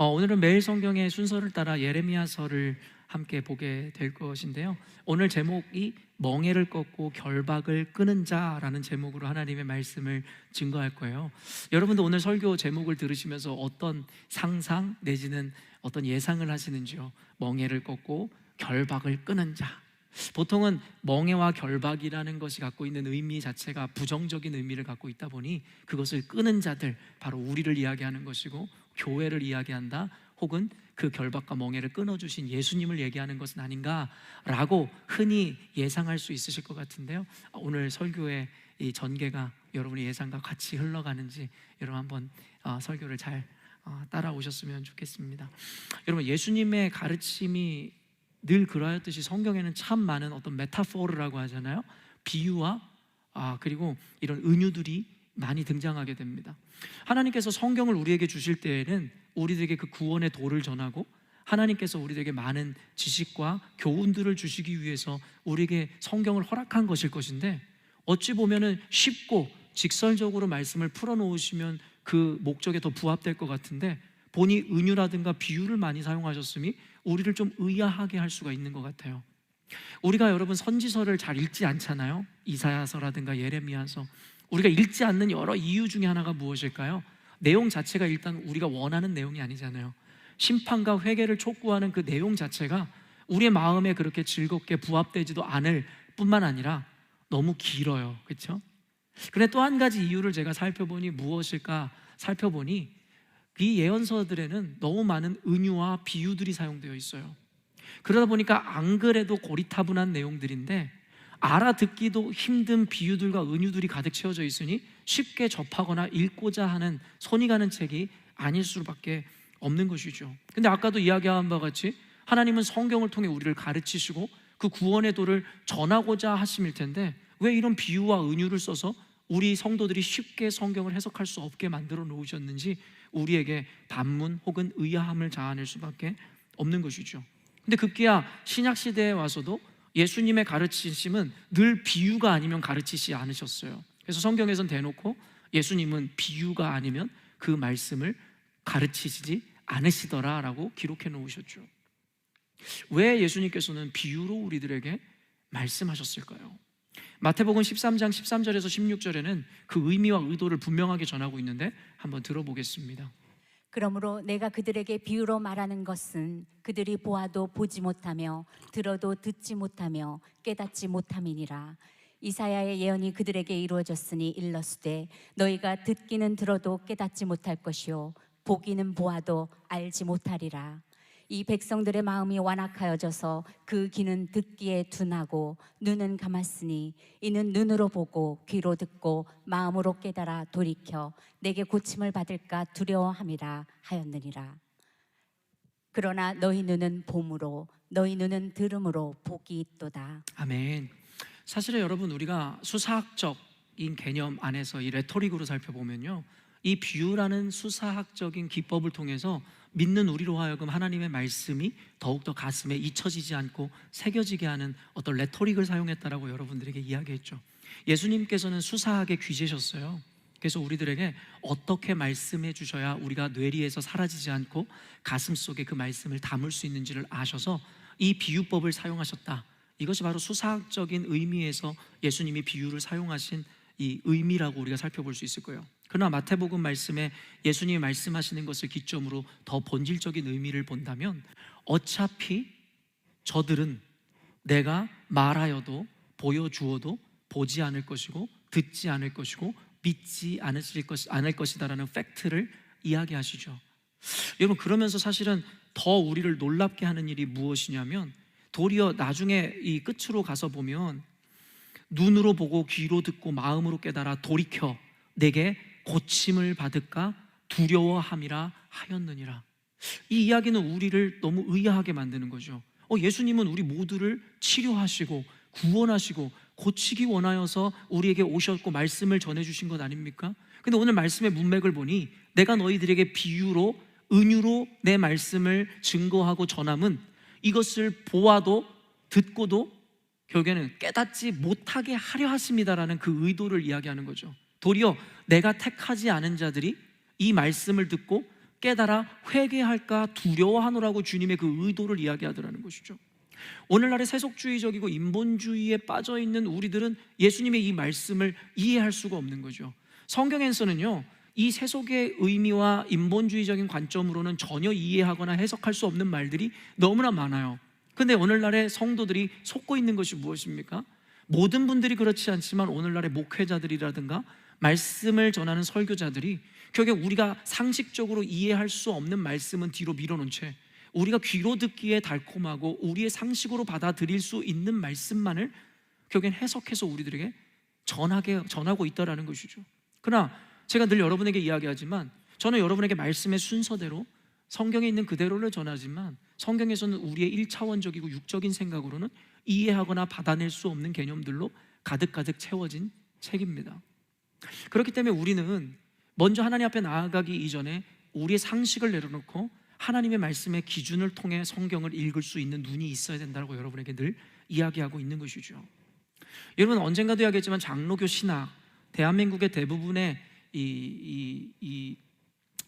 오늘은 매일 성경의 순서를 따라 예레미야서를 함께 보게 될 것인데요. 오늘 제목이 멍에를 꺾고 결박을 끄는 자라는 제목으로 하나님의 말씀을 증거할 거예요. 여러분도 오늘 설교 제목을 들으시면서 어떤 상상 내지는 어떤 예상을 하시는지요? 멍에를 꺾고 결박을 끄는 자. 보통은 멍에와 결박이라는 것이 갖고 있는 의미 자체가 부정적인 의미를 갖고 있다 보니 그것을 끄는 자들, 바로 우리를 이야기하는 것이고 교회를 이야기한다, 혹은 그 결박과 멍에를 끊어주신 예수님을 얘기하는 것은 아닌가라고 흔히 예상할 수 있으실 것 같은데요. 오늘 설교의 이 전개가 여러분의 예상과 같이 흘러가는지 여러분 한번 설교를 잘 따라오셨으면 좋겠습니다. 여러분, 예수님의 가르침이 늘 그러하였듯이 성경에는 참 많은 어떤 메타포르라고 하잖아요. 비유와 그리고 이런 은유들이 많이 등장하게 됩니다. 하나님께서 성경을 우리에게 주실 때에는 우리들에게 그 구원의 도를 전하고 하나님께서 우리들에게 많은 지식과 교훈들을 주시기 위해서 우리에게 성경을 허락한 것일 것인데, 어찌 보면은 쉽고 직설적으로 말씀을 풀어놓으시면 그 목적에 더 부합될 것 같은데, 본이 은유라든가 비유를 많이 사용하셨음이 우리를 좀 의아하게 할 수가 있는 것 같아요. 우리가 여러분 선지서를 잘 읽지 않잖아요. 이사야서라든가 예레미야서. 우리가 읽지 않는 여러 이유 중에 하나가 무엇일까요? 내용 자체가 일단 우리가 원하는 내용이 아니잖아요. 심판과 회개를 촉구하는 그 내용 자체가 우리의 마음에 그렇게 즐겁게 부합되지도 않을 뿐만 아니라 너무 길어요. 그렇죠? 그런데 또 한 가지 이유를 제가 살펴보니 무엇일까 살펴보니 이 예언서들에는 너무 많은 은유와 비유들이 사용되어 있어요. 그러다 보니까 안 그래도 고리타분한 내용들인데 알아듣기도 힘든 비유들과 은유들이 가득 채워져 있으니 쉽게 접하거나 읽고자 하는 손이 가는 책이 아닐 수밖에 없는 것이죠. 근데 아까도 이야기한 바와 같이 하나님은 성경을 통해 우리를 가르치시고 그 구원의 도를 전하고자 하심일 텐데, 왜 이런 비유와 은유를 써서 우리 성도들이 쉽게 성경을 해석할 수 없게 만들어 놓으셨는지 우리에게 반문 혹은 의아함을 자아낼 수밖에 없는 것이죠. 근데 급기야 신약시대에 와서도 예수님의 가르치심은 늘 비유가 아니면 가르치지 않으셨어요. 그래서 성경에선 대놓고 예수님은 비유가 아니면 그 말씀을 가르치지 않으시더라라고 기록해 놓으셨죠. 왜 예수님께서는 비유로 우리들에게 말씀하셨을까요? 마태복음 13장 13절에서 16절에는 그 의미와 의도를 분명하게 전하고 있는데 한번 들어보겠습니다. 그러므로 내가 그들에게 비유로 말하는 것은 그들이 보아도 보지 못하며 들어도 듣지 못하며 깨닫지 못함이니라. 이사야의 예언이 그들에게 이루어졌으니 일렀으되 너희가 듣기는 들어도 깨닫지 못할 것이요 보기는 보아도 알지 못하리라. 이 백성들의 마음이 완악하여져서 그 귀는 듣기에 둔하고 눈은 감았으니 이는 눈으로 보고 귀로 듣고 마음으로 깨달아 돌이켜 내게 고침을 받을까 두려워함이라 하였느니라. 그러나 너희 눈은 봄으로 너희 눈은 들음으로 복이 있도다. 아멘. 사실은 여러분, 우리가 수사학적인 개념 안에서 이 레토릭으로 살펴보면요, 이 비유라는 수사학적인 기법을 통해서 믿는 우리로 하여금 하나님의 말씀이 더욱더 가슴에 잊혀지지 않고 새겨지게 하는 어떤 레토릭을 사용했다라고 여러분들에게 이야기했죠. 예수님께서는 수사학의 귀재셨어요. 그래서 우리들에게 어떻게 말씀해 주셔야 우리가 뇌리에서 사라지지 않고 가슴 속에 그 말씀을 담을 수 있는지를 아셔서 이 비유법을 사용하셨다. 이것이 바로 수사학적인 의미에서 예수님이 비유를 사용하신 이 의미라고 우리가 살펴볼 수 있을 거예요. 그러나 마태복음 말씀에 예수님이 말씀하시는 것을 기점으로 더 본질적인 의미를 본다면, 어차피 저들은 내가 말하여도 보여주어도 보지 않을 것이고 듣지 않을 것이고 믿지 않을 것이다라는 팩트를 이야기하시죠. 여러분, 그러면서 사실은 더 우리를 놀랍게 하는 일이 무엇이냐면, 도리어 나중에 이 끝으로 가서 보면 눈으로 보고 귀로 듣고 마음으로 깨달아 돌이켜 내게 고침을 받을까 두려워함이라 하였느니라. 이 이야기는 우리를 너무 의아하게 만드는 거죠. 예수님은 우리 모두를 치료하시고 구원하시고 고치기 원하여서 우리에게 오셨고 말씀을 전해주신 것 아닙니까? 근데 오늘 말씀의 문맥을 보니 내가 너희들에게 비유로 은유로 내 말씀을 증거하고 전함은 이것을 보아도 듣고도 결국에는 깨닫지 못하게 하려 하십니다라는 그 의도를 이야기하는 거죠. 도리어 내가 택하지 않은 자들이 이 말씀을 듣고 깨달아 회개할까 두려워하노라고 주님의 그 의도를 이야기하더라는 것이죠. 오늘날의 세속주의적이고 인본주의에 빠져있는 우리들은 예수님의 이 말씀을 이해할 수가 없는 거죠. 성경에서는요, 이 세속의 의미와 인본주의적인 관점으로는 전혀 이해하거나 해석할 수 없는 말들이 너무나 많아요. 근데 오늘날의 성도들이 속고 있는 것이 무엇입니까? 모든 분들이 그렇지 않지만 오늘날의 목회자들이라든가 말씀을 전하는 설교자들이 결국 우리가 상식적으로 이해할 수 없는 말씀은 뒤로 밀어놓은 채 우리가 귀로 듣기에 달콤하고 우리의 상식으로 받아들일 수 있는 말씀만을 결국엔 해석해서 우리들에게 전하고 있다는 것이죠. 그러나 제가 늘 여러분에게 이야기하지만 저는 여러분에게 말씀의 순서대로 성경에 있는 그대로를 전하지만 성경에서는 우리의 1차원적이고 육적인 생각으로는 이해하거나 받아낼 수 없는 개념들로 가득가득 채워진 책입니다. 그렇기 때문에 우리는 먼저 하나님 앞에 나아가기 이전에 우리의 상식을 내려놓고 하나님의 말씀의 기준을 통해 성경을 읽을 수 있는 눈이 있어야 된다고 여러분에게 늘 이야기하고 있는 것이죠. 여러분, 언젠가도 이야기했지만 장로교 신학, 대한민국의 대부분의 이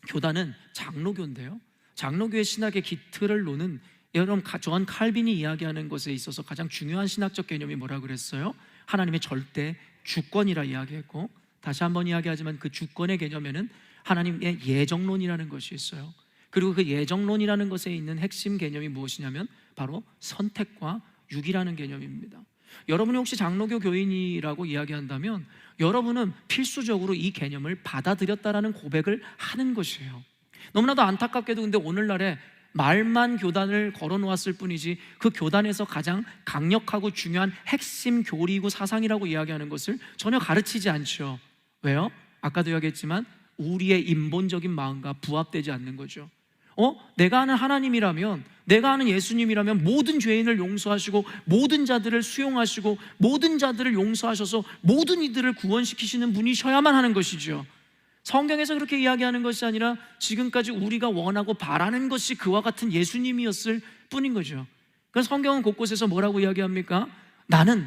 교단은 장로교인데요, 장로교의 신학의 기틀을 놓는 여러분 존 칼빈이 이야기하는 것에 있어서 가장 중요한 신학적 개념이 뭐라 그랬어요? 하나님의 절대 주권이라 이야기했고, 다시 한번 이야기하지만 그 주권의 개념에는 하나님의 예정론이라는 것이 있어요. 그리고 그 예정론이라는 것에 있는 핵심 개념이 무엇이냐면 바로 선택과 유기라는 개념입니다. 여러분이 혹시 장로교 교인이라고 이야기한다면 여러분은 필수적으로 이 개념을 받아들였다라는 고백을 하는 것이에요. 너무나도 안타깝게도 근데 오늘날에 말만 교단을 걸어놓았을 뿐이지 그 교단에서 가장 강력하고 중요한 핵심 교리이고 사상이라고 이야기하는 것을 전혀 가르치지 않죠. 왜요? 아까도 이야기했지만 우리의 인본적인 마음과 부합되지 않는 거죠. 내가 아는 하나님이라면, 내가 아는 예수님이라면 모든 죄인을 용서하시고 모든 자들을 수용하시고 모든 자들을 용서하셔서 모든 이들을 구원시키시는 분이셔야만 하는 것이죠. 성경에서 그렇게 이야기하는 것이 아니라 지금까지 우리가 원하고 바라는 것이 그와 같은 예수님이었을 뿐인 거죠. 그래서 성경은 곳곳에서 뭐라고 이야기합니까? 나는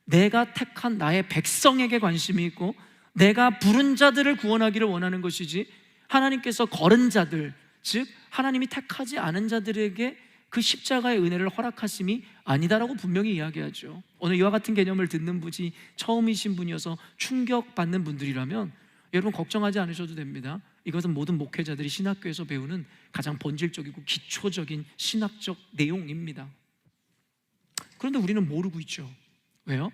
내가 택한 나의 백성에게 관심이 있고 내가 부른 자들을 구원하기를 원하는 것이지 하나님께서 거른 자들, 즉 하나님이 택하지 않은 자들에게 그 십자가의 은혜를 허락하심이 아니다라고 분명히 이야기하죠. 오늘 이와 같은 개념을 듣는 분이 처음이신 분이어서 충격받는 분들이라면 여러분 걱정하지 않으셔도 됩니다. 이것은 모든 목회자들이 신학교에서 배우는 가장 본질적이고 기초적인 신학적 내용입니다. 그런데 우리는 모르고 있죠. 왜요?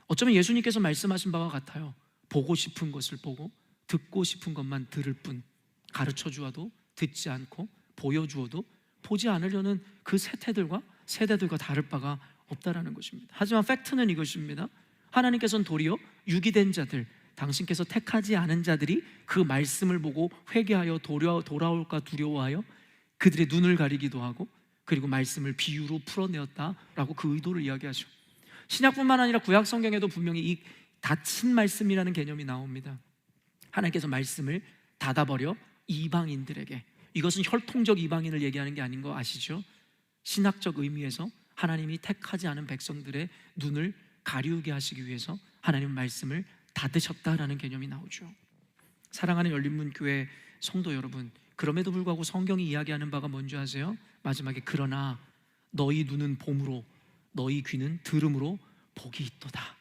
어쩌면 예수님께서 말씀하신 바와 같아요. 보고 싶은 것을 보고 듣고 싶은 것만 들을 뿐, 가르쳐 주어도 듣지 않고 보여주어도 보지 않으려는 그 세대들과 다를 바가 없다라는 것입니다. 하지만 팩트는 이것입니다. 하나님께서는 도리어 유기된 자들, 당신께서 택하지 않은 자들이 그 말씀을 보고 회개하여 돌아올까 두려워하여 그들의 눈을 가리기도 하고 그리고 말씀을 비유로 풀어내었다라고 그 의도를 이야기하죠. 신약뿐만 아니라 구약 성경에도 분명히 이 닫힌 말씀이라는 개념이 나옵니다. 하나님께서 말씀을 닫아버려 이방인들에게, 이것은 혈통적 이방인을 얘기하는 게 아닌 거 아시죠? 신학적 의미에서 하나님이 택하지 않은 백성들의 눈을 가리우게 하시기 위해서 하나님 말씀을 닫으셨다라는 개념이 나오죠. 사랑하는 열린문교회 성도 여러분, 그럼에도 불구하고 성경이 이야기하는 바가 뭔지 아세요? 마지막에 그러나 너희 눈은 봄으로 너희 귀는 들음으로 복이 있도다.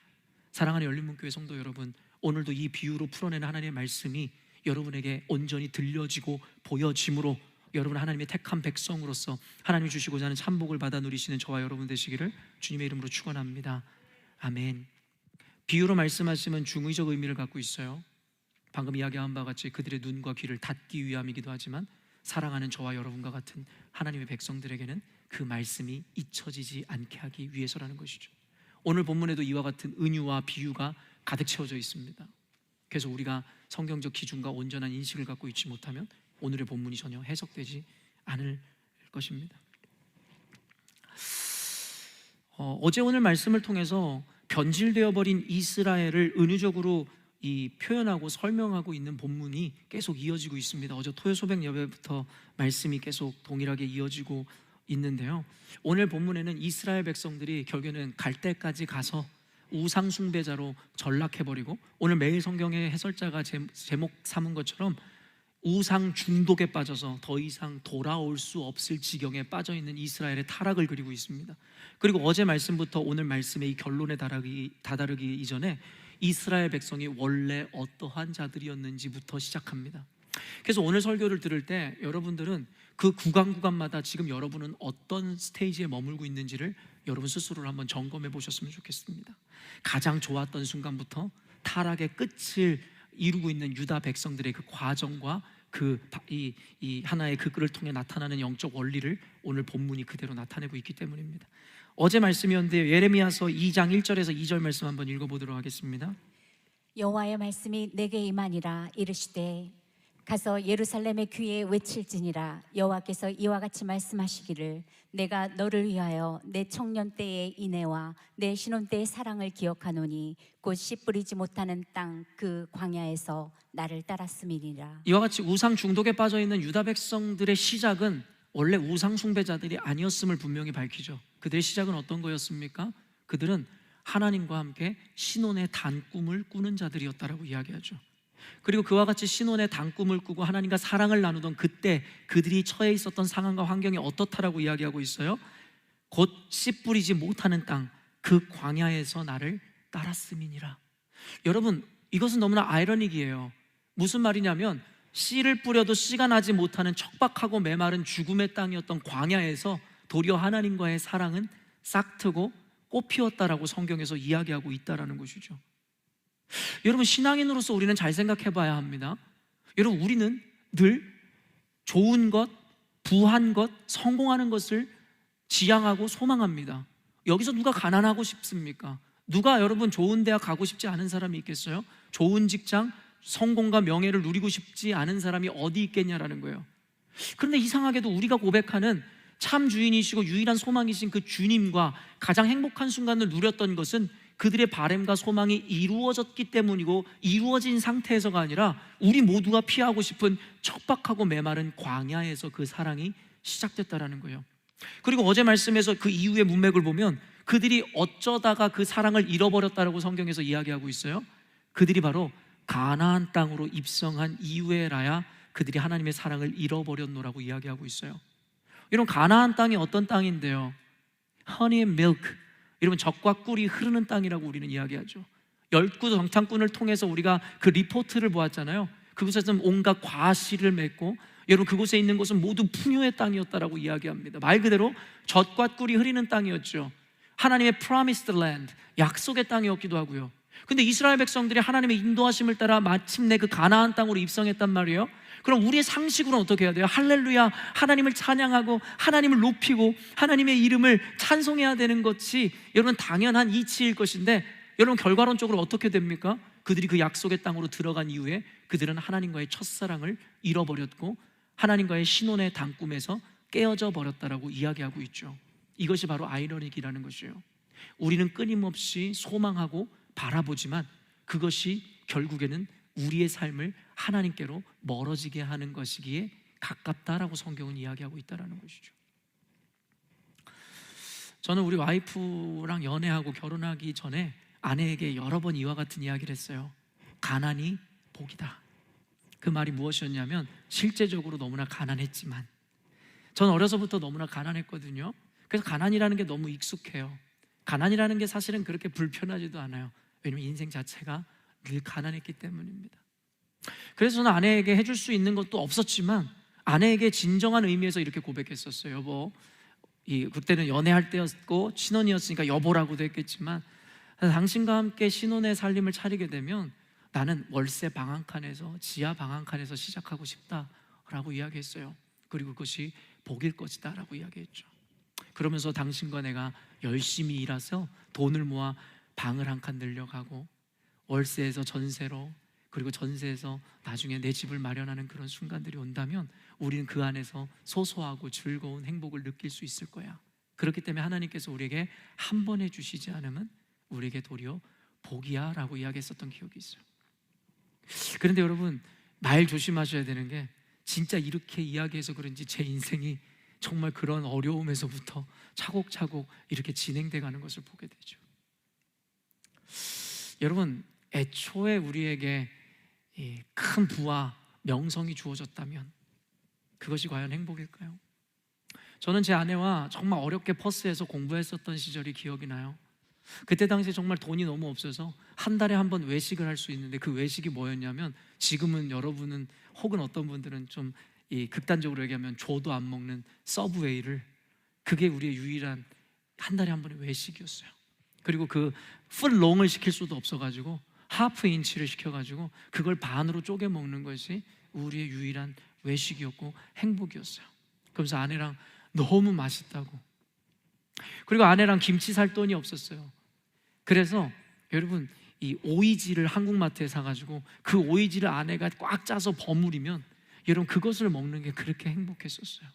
사랑하는 열린문교회 성도 여러분, 오늘도 이 비유로 풀어내는 하나님의 말씀이 여러분에게 온전히 들려지고 보여짐으로 여러분 하나님의 택한 백성으로서 하나님이 주시고자 하는 참복을 받아 누리시는 저와 여러분 되시기를 주님의 이름으로 축원합니다. 아멘. 비유로 말씀하시면 중의적 의미를 갖고 있어요. 방금 이야기한 바와 같이 그들의 눈과 귀를 닫기 위함이기도 하지만 사랑하는 저와 여러분과 같은 하나님의 백성들에게는 그 말씀이 잊혀지지 않게 하기 위해서라는 것이죠. 오늘 본문에도 이와 같은 은유와 비유가 가득 채워져 있습니다. 그래서 우리가 성경적 기준과 온전한 인식을 갖고 있지 못하면 오늘의 본문이 전혀 해석되지 않을 것입니다. 어제 오늘 말씀을 통해서 변질되어 버린 이스라엘을 은유적으로 표현하고 설명하고 있는 본문이 계속 이어지고 있습니다. 어제 토요소백 예배부터 말씀이 계속 동일하게 이어지고 있는데요, 오늘 본문에는 이스라엘 백성들이 결국에는 갈 때까지 가서 우상 숭배자로 전락해버리고, 오늘 매일 성경의 해설자가 제목 삼은 것처럼 우상 중독에 빠져서 더 이상 돌아올 수 없을 지경에 빠져 있는 이스라엘의 타락을 그리고 있습니다. 그리고 어제 말씀부터 오늘 말씀의 이 결론에 다다르기 이전에 이스라엘 백성이 원래 어떠한 자들이었는지부터 시작합니다. 그래서 오늘 설교를 들을 때 여러분들은 그 구간마다 지금 여러분은 어떤 스테이지에 머물고 있는지를 여러분 스스로를 한번 점검해 보셨으면 좋겠습니다. 가장 좋았던 순간부터 타락의 끝을 이루고 있는 유다 백성들의 그 과정과 이 하나의 그 글을 통해 나타나는 영적 원리를 오늘 본문이 그대로 나타내고 있기 때문입니다. 어제 말씀이었는데 예레미야서 2장 1절에서 2절 말씀 한번 읽어보도록 하겠습니다. 여호와의 말씀이 내게 임하니라. 이르시되 가서 예루살렘의 귀에 외칠지니라. 여호와께서 이와 같이 말씀하시기를 내가 너를 위하여 내 청년 때의 인애와 내 신혼 때의 사랑을 기억하노니 곧 씨 뿌리지 못하는 땅 그 광야에서 나를 따랐음이니라. 이와 같이 우상 중독에 빠져 있는 유다 백성들의 시작은 원래 우상 숭배자들이 아니었음을 분명히 밝히죠. 그들의 시작은 어떤 거였습니까? 그들은 하나님과 함께 신혼의 단꿈을 꾸는 자들이었다라고 이야기하죠. 그리고 그와 같이 신혼의 단꿈을 꾸고 하나님과 사랑을 나누던 그때 그들이 처해 있었던 상황과 환경이 어떻다라고 이야기하고 있어요? 곧 씨 뿌리지 못하는 땅 그 광야에서 나를 따랐음이니라. 여러분, 이것은 너무나 아이러닉이에요. 무슨 말이냐면 씨를 뿌려도 씨가 나지 못하는 척박하고 메마른 죽음의 땅이었던 광야에서 도리어 하나님과의 사랑은 싹트고 꽃피웠다라고 성경에서 이야기하고 있다라는 것이죠. 여러분, 신앙인으로서 우리는 잘 생각해 봐야 합니다. 여러분, 우리는 늘 좋은 것, 부한 것, 성공하는 것을 지향하고 소망합니다. 여기서 누가 가난하고 싶습니까? 누가 여러분 좋은 대학 가고 싶지 않은 사람이 있겠어요? 좋은 직장, 성공과 명예를 누리고 싶지 않은 사람이 어디 있겠냐라는 거예요. 그런데 이상하게도 우리가 고백하는 참 주인이시고 유일한 소망이신 그 주님과 가장 행복한 순간을 누렸던 것은 그들의 바램과 소망이 이루어졌기 때문이고, 이루어진 상태에서가 아니라 우리 모두가 피하고 싶은 척박하고 메마른 광야에서 그 사랑이 시작됐다라는 거예요. 그리고 어제 말씀에서 그 이후의 문맥을 보면 그들이 어쩌다가 그 사랑을 잃어버렸다라고 성경에서 이야기하고 있어요. 그들이 바로 가나안 땅으로 입성한 이후에라야 그들이 하나님의 사랑을 잃어버렸노라고 이야기하고 있어요. 여러분, 가나안 땅이 어떤 땅인데요? Honey and milk, 여러분, 젖과 꿀이 흐르는 땅이라고 우리는 이야기하죠. 12 정탐꾼을 통해서 우리가 그 리포트를 보았잖아요. 그곳에서는 온갖 과실을 맺고, 여러분, 그곳에 있는 곳은 모두 풍요의 땅이었다라고 이야기합니다. 말 그대로 젖과 꿀이 흐르는 땅이었죠. 하나님의 promised land, 약속의 땅이었기도 하고요. 근데 이스라엘 백성들이 하나님의 인도하심을 따라 마침내 그 가나안 땅으로 입성했단 말이에요. 그럼 우리의 상식으로는 어떻게 해야 돼요? 할렐루야, 하나님을 찬양하고 하나님을 높이고 하나님의 이름을 찬송해야 되는 것이 여러분 당연한 이치일 것인데, 여러분 결과론적으로 어떻게 됩니까? 그들이 그 약속의 땅으로 들어간 이후에 그들은 하나님과의 첫사랑을 잃어버렸고 하나님과의 신혼의 단꿈에서 깨어져 버렸다라고 이야기하고 있죠. 이것이 바로 아이러닉이라는 것이에요. 우리는 끊임없이 소망하고 바라보지만 그것이 결국에는 우리의 삶을 하나님께로 멀어지게 하는 것이기에 가깝다라고 성경은 이야기하고 있다는 것이죠. 저는 우리 와이프랑 연애하고 결혼하기 전에 아내에게 여러 번 이와 같은 이야기를 했어요. 가난이 복이다. 그 말이 무엇이었냐면, 실제적으로 너무나 가난했지만, 전 어려서부터 너무나 가난했거든요. 그래서 가난이라는 게 너무 익숙해요. 가난이라는 게 사실은 그렇게 불편하지도 않아요. 왜냐면 인생 자체가 늘 가난했기 때문입니다. 그래서 저는 아내에게 해줄 수 있는 것도 없었지만 아내에게 진정한 의미에서 이렇게 고백했었어요. 여보, 그때는 연애할 때였고 신혼이었으니까 여보라고도 했겠지만, 당신과 함께 신혼의 살림을 차리게 되면 나는 월세 방 한 칸에서, 지하 방 한 칸에서 시작하고 싶다라고 이야기했어요. 그리고 그것이 복일 것이다 라고 이야기했죠. 그러면서 당신과 내가 열심히 일해서 돈을 모아 방을 한 칸 늘려가고 월세에서 전세로, 그리고 전세에서 나중에 내 집을 마련하는 그런 순간들이 온다면 우리는 그 안에서 소소하고 즐거운 행복을 느낄 수 있을 거야. 그렇기 때문에 하나님께서 우리에게 한 번 해주시지 않으면 우리에게 도리어 복이야 라고 이야기했었던 기억이 있어요. 그런데 여러분, 말 조심하셔야 되는 게, 진짜 이렇게 이야기해서 그런지 제 인생이 정말 그런 어려움에서부터 차곡차곡 이렇게 진행돼 가는 것을 보게 되죠. 여러분, 애초에 우리에게 큰 부와 명성이 주어졌다면 그것이 과연 행복일까요? 저는 제 아내와 정말 어렵게 퍼스에서 공부했었던 시절이 기억이 나요. 그때 당시에 정말 돈이 너무 없어서 한 달에 한 번 외식을 할 수 있는데 그 외식이 뭐였냐면, 지금은 여러분은 혹은 어떤 분들은 좀 극단적으로 얘기하면 조도 안 먹는 서브웨이를, 그게 우리의 유일한 한 달에 한 번의 외식이었어요. 그리고 그 풀롱을 시킬 수도 없어가지고 하프 인치를 시켜가지고 그걸 반으로 쪼개 먹는 것이 우리의 유일한 외식이었고 행복이었어요. 그러면서 아내랑 너무 맛있다고, 그리고 아내랑 김치 살 돈이 없었어요. 그래서 여러분, 이 오이지를 한국마트에 사가지고 그 오이지를 아내가 꽉 짜서 버무리면 여러분 그것을 먹는 게 그렇게 행복했었어요.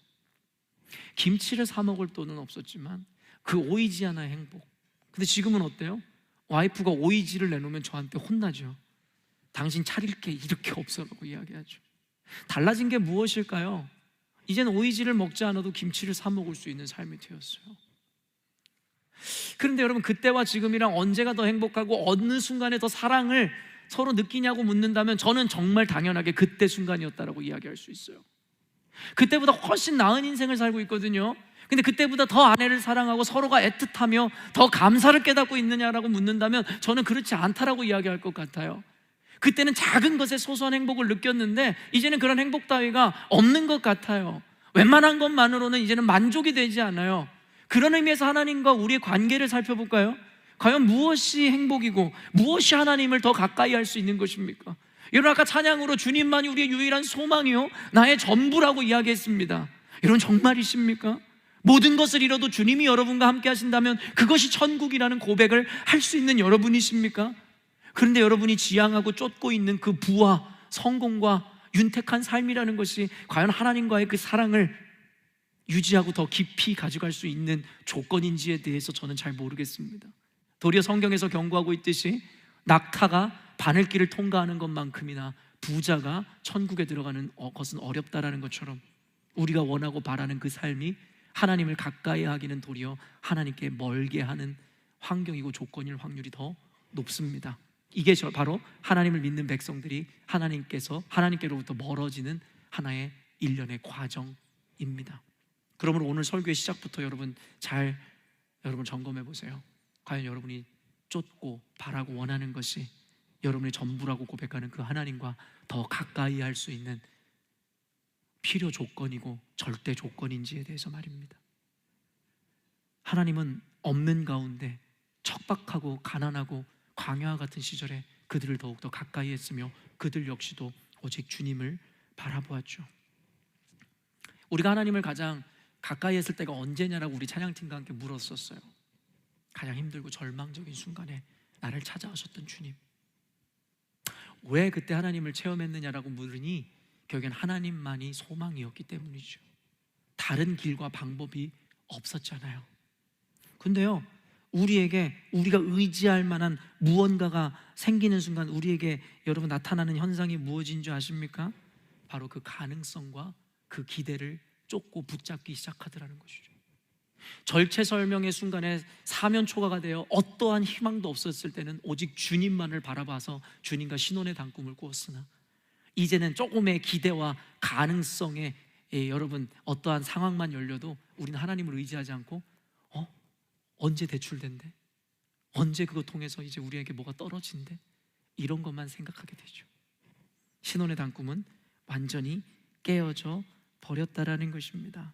김치를 사 먹을 돈은 없었지만 그 오이지 하나의 행복. 근데 지금은 어때요? 와이프가 오이지를 내놓으면 저한테 혼나죠. 당신 차릴 게 이렇게 없어라고 이야기하죠. 달라진 게 무엇일까요? 이제는 오이지를 먹지 않아도 김치를 사 먹을 수 있는 삶이 되었어요. 그런데 여러분, 그때와 지금이랑 언제가 더 행복하고 어느 순간에 더 사랑을 서로 느끼냐고 묻는다면 저는 정말 당연하게 그때 순간이었다라고 이야기할 수 있어요. 그때보다 훨씬 나은 인생을 살고 있거든요. 근데 그때보다 더 아내를 사랑하고 서로가 애틋하며 더 감사를 깨닫고 있느냐라고 묻는다면 저는 그렇지 않다라고 이야기할 것 같아요. 그때는 작은 것에 소소한 행복을 느꼈는데 이제는 그런 행복 따위가 없는 것 같아요. 웬만한 것만으로는 이제는 만족이 되지 않아요. 그런 의미에서 하나님과 우리의 관계를 살펴볼까요? 과연 무엇이 행복이고 무엇이 하나님을 더 가까이 할 수 있는 것입니까? 여러분, 아까 찬양으로 주님만이 우리의 유일한 소망이요 나의 전부라고 이야기했습니다. 여러분, 정말이십니까? 모든 것을 잃어도 주님이 여러분과 함께 하신다면 그것이 천국이라는 고백을 할 수 있는 여러분이십니까? 그런데 여러분이 지향하고 쫓고 있는 그 부와 성공과 윤택한 삶이라는 것이 과연 하나님과의 그 사랑을 유지하고 더 깊이 가져갈 수 있는 조건인지에 대해서 저는 잘 모르겠습니다. 도리어 성경에서 경고하고 있듯이 낙타가 바늘길을 통과하는 것만큼이나 부자가 천국에 들어가는 것은 어렵다라는 것처럼 우리가 원하고 바라는 그 삶이 하나님을 가까이 하기는 도리어 하나님께 멀게 하는 환경이고 조건일 확률이 더 높습니다. 이게 바로 하나님을 믿는 백성들이 하나님께로부터 멀어지는 하나의 일련의 과정입니다. 그러므로 오늘 설교의 시작부터 여러분 점검해 보세요. 과연 여러분이 쫓고 바라고 원하는 것이 여러분의 전부라고 고백하는 그 하나님과 더 가까이 할 수 있는 필요 조건이고 절대 조건인지에 대해서 말입니다. 하나님은 없는 가운데 척박하고 가난하고 광야와 같은 시절에 그들을 더욱더 가까이 했으며 그들 역시도 오직 주님을 바라보았죠. 우리가 하나님을 가장 가까이 했을 때가 언제냐라고 우리 찬양팀과 함께 물었었어요. 가장 힘들고 절망적인 순간에 나를 찾아오셨던 주님. 왜 그때 하나님을 체험했느냐라고 물으니 결국엔 하나님만이 소망이었기 때문이죠. 다른 길과 방법이 없었잖아요. 근데요, 우리가 의지할 만한 무언가가 생기는 순간 우리에게 여러분 나타나는 현상이 무엇인 줄 아십니까? 바로 그 가능성과 그 기대를 쫓고 붙잡기 시작하더라는 것이죠. 절체절명의 순간에 사면초가가 되어 어떠한 희망도 없었을 때는 오직 주님만을 바라봐서 주님과 신혼의 단꿈을 꾸었으나 이제는 조금의 기대와 가능성에 여러분 어떠한 상황만 열려도 우리는 하나님을 의지하지 않고 언제 대출된대? 언제 그거 통해서 이제 우리에게 뭐가 떨어진대? 이런 것만 생각하게 되죠. 신혼의 단꿈은 완전히 깨어져 버렸다라는 것입니다.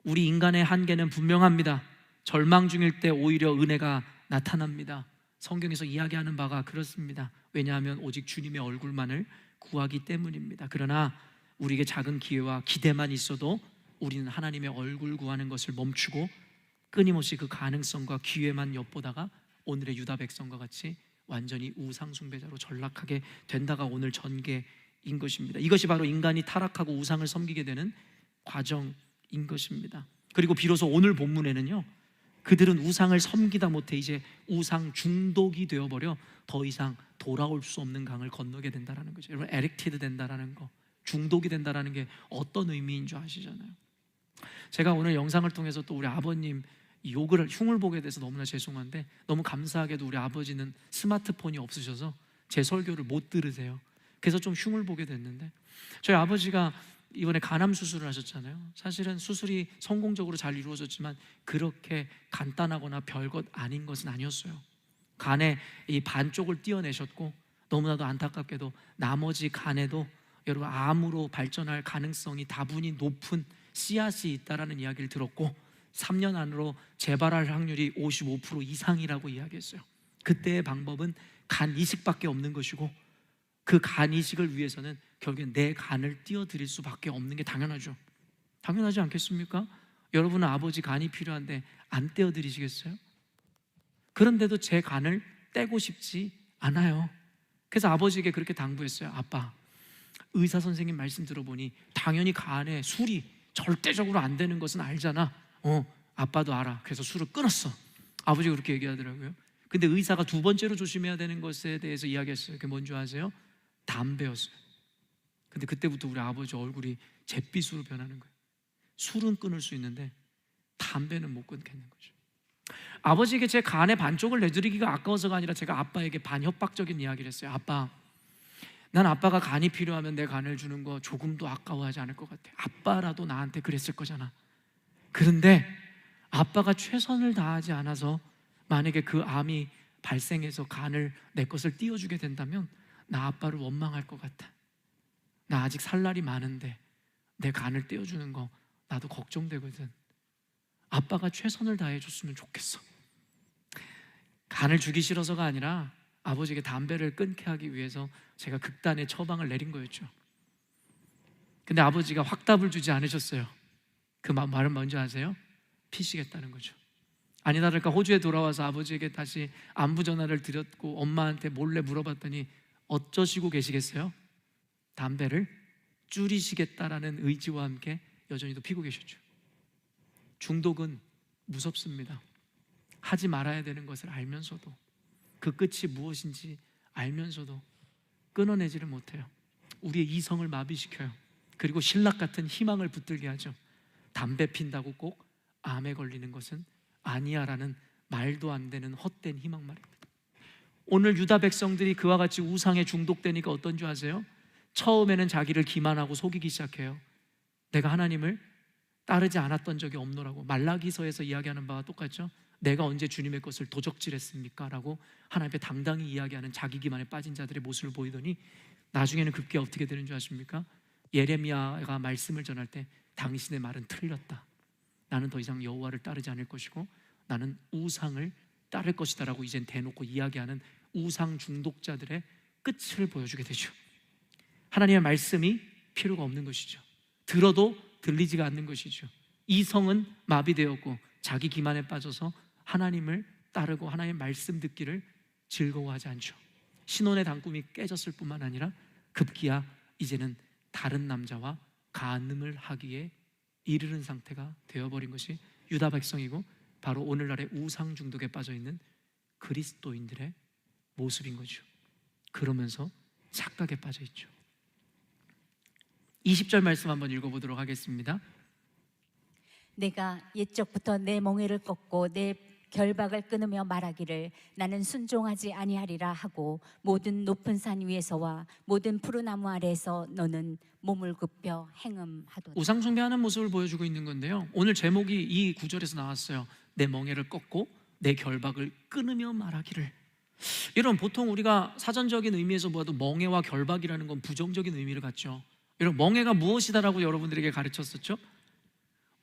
우리 인간의 한계는 분명합니다. 절망 중일 때 오히려 은혜가 나타납니다. 성경에서 이야기하는 바가 그렇습니다. 왜냐하면 오직 주님의 얼굴만을 구하기 때문입니다. 그러나 우리에게 작은 기회와 기대만 있어도 우리는 하나님의 얼굴 구하는 것을 멈추고 끊임없이 그 가능성과 기회만 엿보다가 오늘의 유다 백성과 같이 완전히 우상 숭배자로 전락하게 된다가 오늘 전개인 것입니다. 이것이 바로 인간이 타락하고 우상을 섬기게 되는 과정인 것입니다. 그리고 비로소 오늘 본문에는요, 그들은 우상을 섬기다 못해 이제 우상 중독이 되어버려 더 이상 돌아올 수 없는 강을 건너게 된다는 거죠. 여러분, 에릭티드 된다라는 거, 중독이 된다라는 게 어떤 의미인 줄 아시잖아요. 제가 오늘 영상을 통해서 또 우리 아버님 흉을 보게 돼서 너무나 죄송한데, 너무 감사하게도 우리 아버지는 스마트폰이 없으셔서 제 설교를 못 들으세요. 그래서 좀 흉을 보게 됐는데, 저희 아버지가 이번에 간암 수술을 하셨잖아요. 사실은 수술이 성공적으로 잘 이루어졌지만 그렇게 간단하거나 별것 아닌 것은 아니었어요. 간의 이 반쪽을 떼어내셨고, 너무나도 안타깝게도 나머지 간에도 여러분 암으로 발전할 가능성이 다분히 높은 씨앗이 있다라는 이야기를 들었고, 3년 안으로 재발할 확률이 55% 이상이라고 이야기했어요. 그때의 방법은 간 이식밖에 없는 것이고, 그 간 이식을 위해서는 결국엔 내 간을 띄워드릴 수밖에 없는 게 당연하죠. 당연하지 않겠습니까? 여러분은 아버지 간이 필요한데 안 떼어드리시겠어요? 그런데도 제 간을 떼고 싶지 않아요. 그래서 아버지에게 그렇게 당부했어요. 아빠, 의사 선생님 말씀 들어보니 당연히 간에 술이 절대적으로 안 되는 것은 알잖아. 아빠도 알아. 그래서 술을 끊었어. 아버지가 그렇게 얘기하더라고요. 근데 의사가 두 번째로 조심해야 되는 것에 대해서 이야기했어요. 그게 뭔지 아세요? 담배였어요. 근데 그때부터 우리 아버지 얼굴이 잿빛으로 변하는 거예요. 술은 끊을 수 있는데 담배는 못 끊겠는 거죠. 아버지에게 제 간의 반쪽을 내드리기가 아까워서가 아니라 제가 아빠에게 반협박적인 이야기를 했어요. 아빠, 난 아빠가 간이 필요하면 내 간을 주는 거 조금도 아까워하지 않을 것 같아. 아빠라도 나한테 그랬을 거잖아. 그런데 아빠가 최선을 다하지 않아서 만약에 그 암이 발생해서 간을 내 것을 띄워주게 된다면 나 아빠를 원망할 것 같아. 나 아직 살 날이 많은데 내 간을 띄워주는 거 나도 걱정되거든. 아빠가 최선을 다해줬으면 좋겠어. 간을 주기 싫어서가 아니라 아버지에게 담배를 끊게 하기 위해서 제가 극단의 처방을 내린 거였죠. 근데 아버지가 확답을 주지 않으셨어요. 그 말은 뭔지 아세요? 피시겠다는 거죠. 아니다 다를까 호주에 돌아와서 아버지에게 다시 안부 전화를 드렸고 엄마한테 몰래 물어봤더니 어쩌시고 계시겠어요? 담배를 줄이시겠다라는 의지와 함께 여전히도 피고 계셨죠. 중독은 무섭습니다. 하지 말아야 되는 것을 알면서도, 그 끝이 무엇인지 알면서도 끊어내지를 못해요. 우리의 이성을 마비시켜요. 그리고 신락 같은 희망을 붙들게 하죠. 담배 핀다고 꼭 암에 걸리는 것은 아니야 라는 말도 안 되는 헛된 희망 말입니다. 오늘 유다 백성들이 그와 같이 우상에 중독되니까 어떤 줄 아세요? 처음에는 자기를 기만하고 속이기 시작해요. 내가 하나님을 따르지 않았던 적이 없노라고. 말라기서에서 이야기하는 바와 똑같죠. 내가 언제 주님의 것을 도적질했습니까? 라고 하나님 앞에 당당히 이야기하는 자기 기만에 빠진 자들의 모습을 보이더니 나중에는 급기야 어떻게 되는 줄 아십니까? 예레미야가 말씀을 전할 때 당신의 말은 틀렸다. 나는 더 이상 여호와를 따르지 않을 것이고 나는 우상을 따를 것이다 라고 이젠 대놓고 이야기하는 우상 중독자들의 끝을 보여주게 되죠. 하나님의 말씀이 필요가 없는 것이죠. 들어도 들리지가 않는 것이죠. 이성은 마비되었고 자기 기만에 빠져서 하나님을 따르고 하나님의 말씀 듣기를 즐거워하지 않죠. 신혼의 단꿈이 깨졌을 뿐만 아니라 급기야 이제는 다른 남자와 간음을 하기에 이르는 상태가 되어버린 것이 유다 백성이고 바로 오늘날의 우상 중독에 빠져있는 그리스도인들의 모습인 거죠. 그러면서 착각에 빠져있죠. 20절 말씀 한번 읽어보도록 하겠습니다. 내가 옛적부터 내 멍에를 꺾고 내 결박을 끊으며 말하기를 나는 순종하지 아니하리라 하고 모든 높은 산 위에서와 모든 푸른 나무 아래에서 너는 몸을 굽혀 행음하도다. 우상 숭배하는 모습을 보여주고 있는 건데요, 오늘 제목이 이 구절에서 나왔어요. 내 멍에를 꺾고 내 결박을 끊으며 말하기를. 여러분, 보통 우리가 사전적인 의미에서 보아도 멍에와 결박이라는 건 부정적인 의미를 갖죠. 여러분, 멍에가 무엇이다라고 여러분들에게 가르쳤었죠?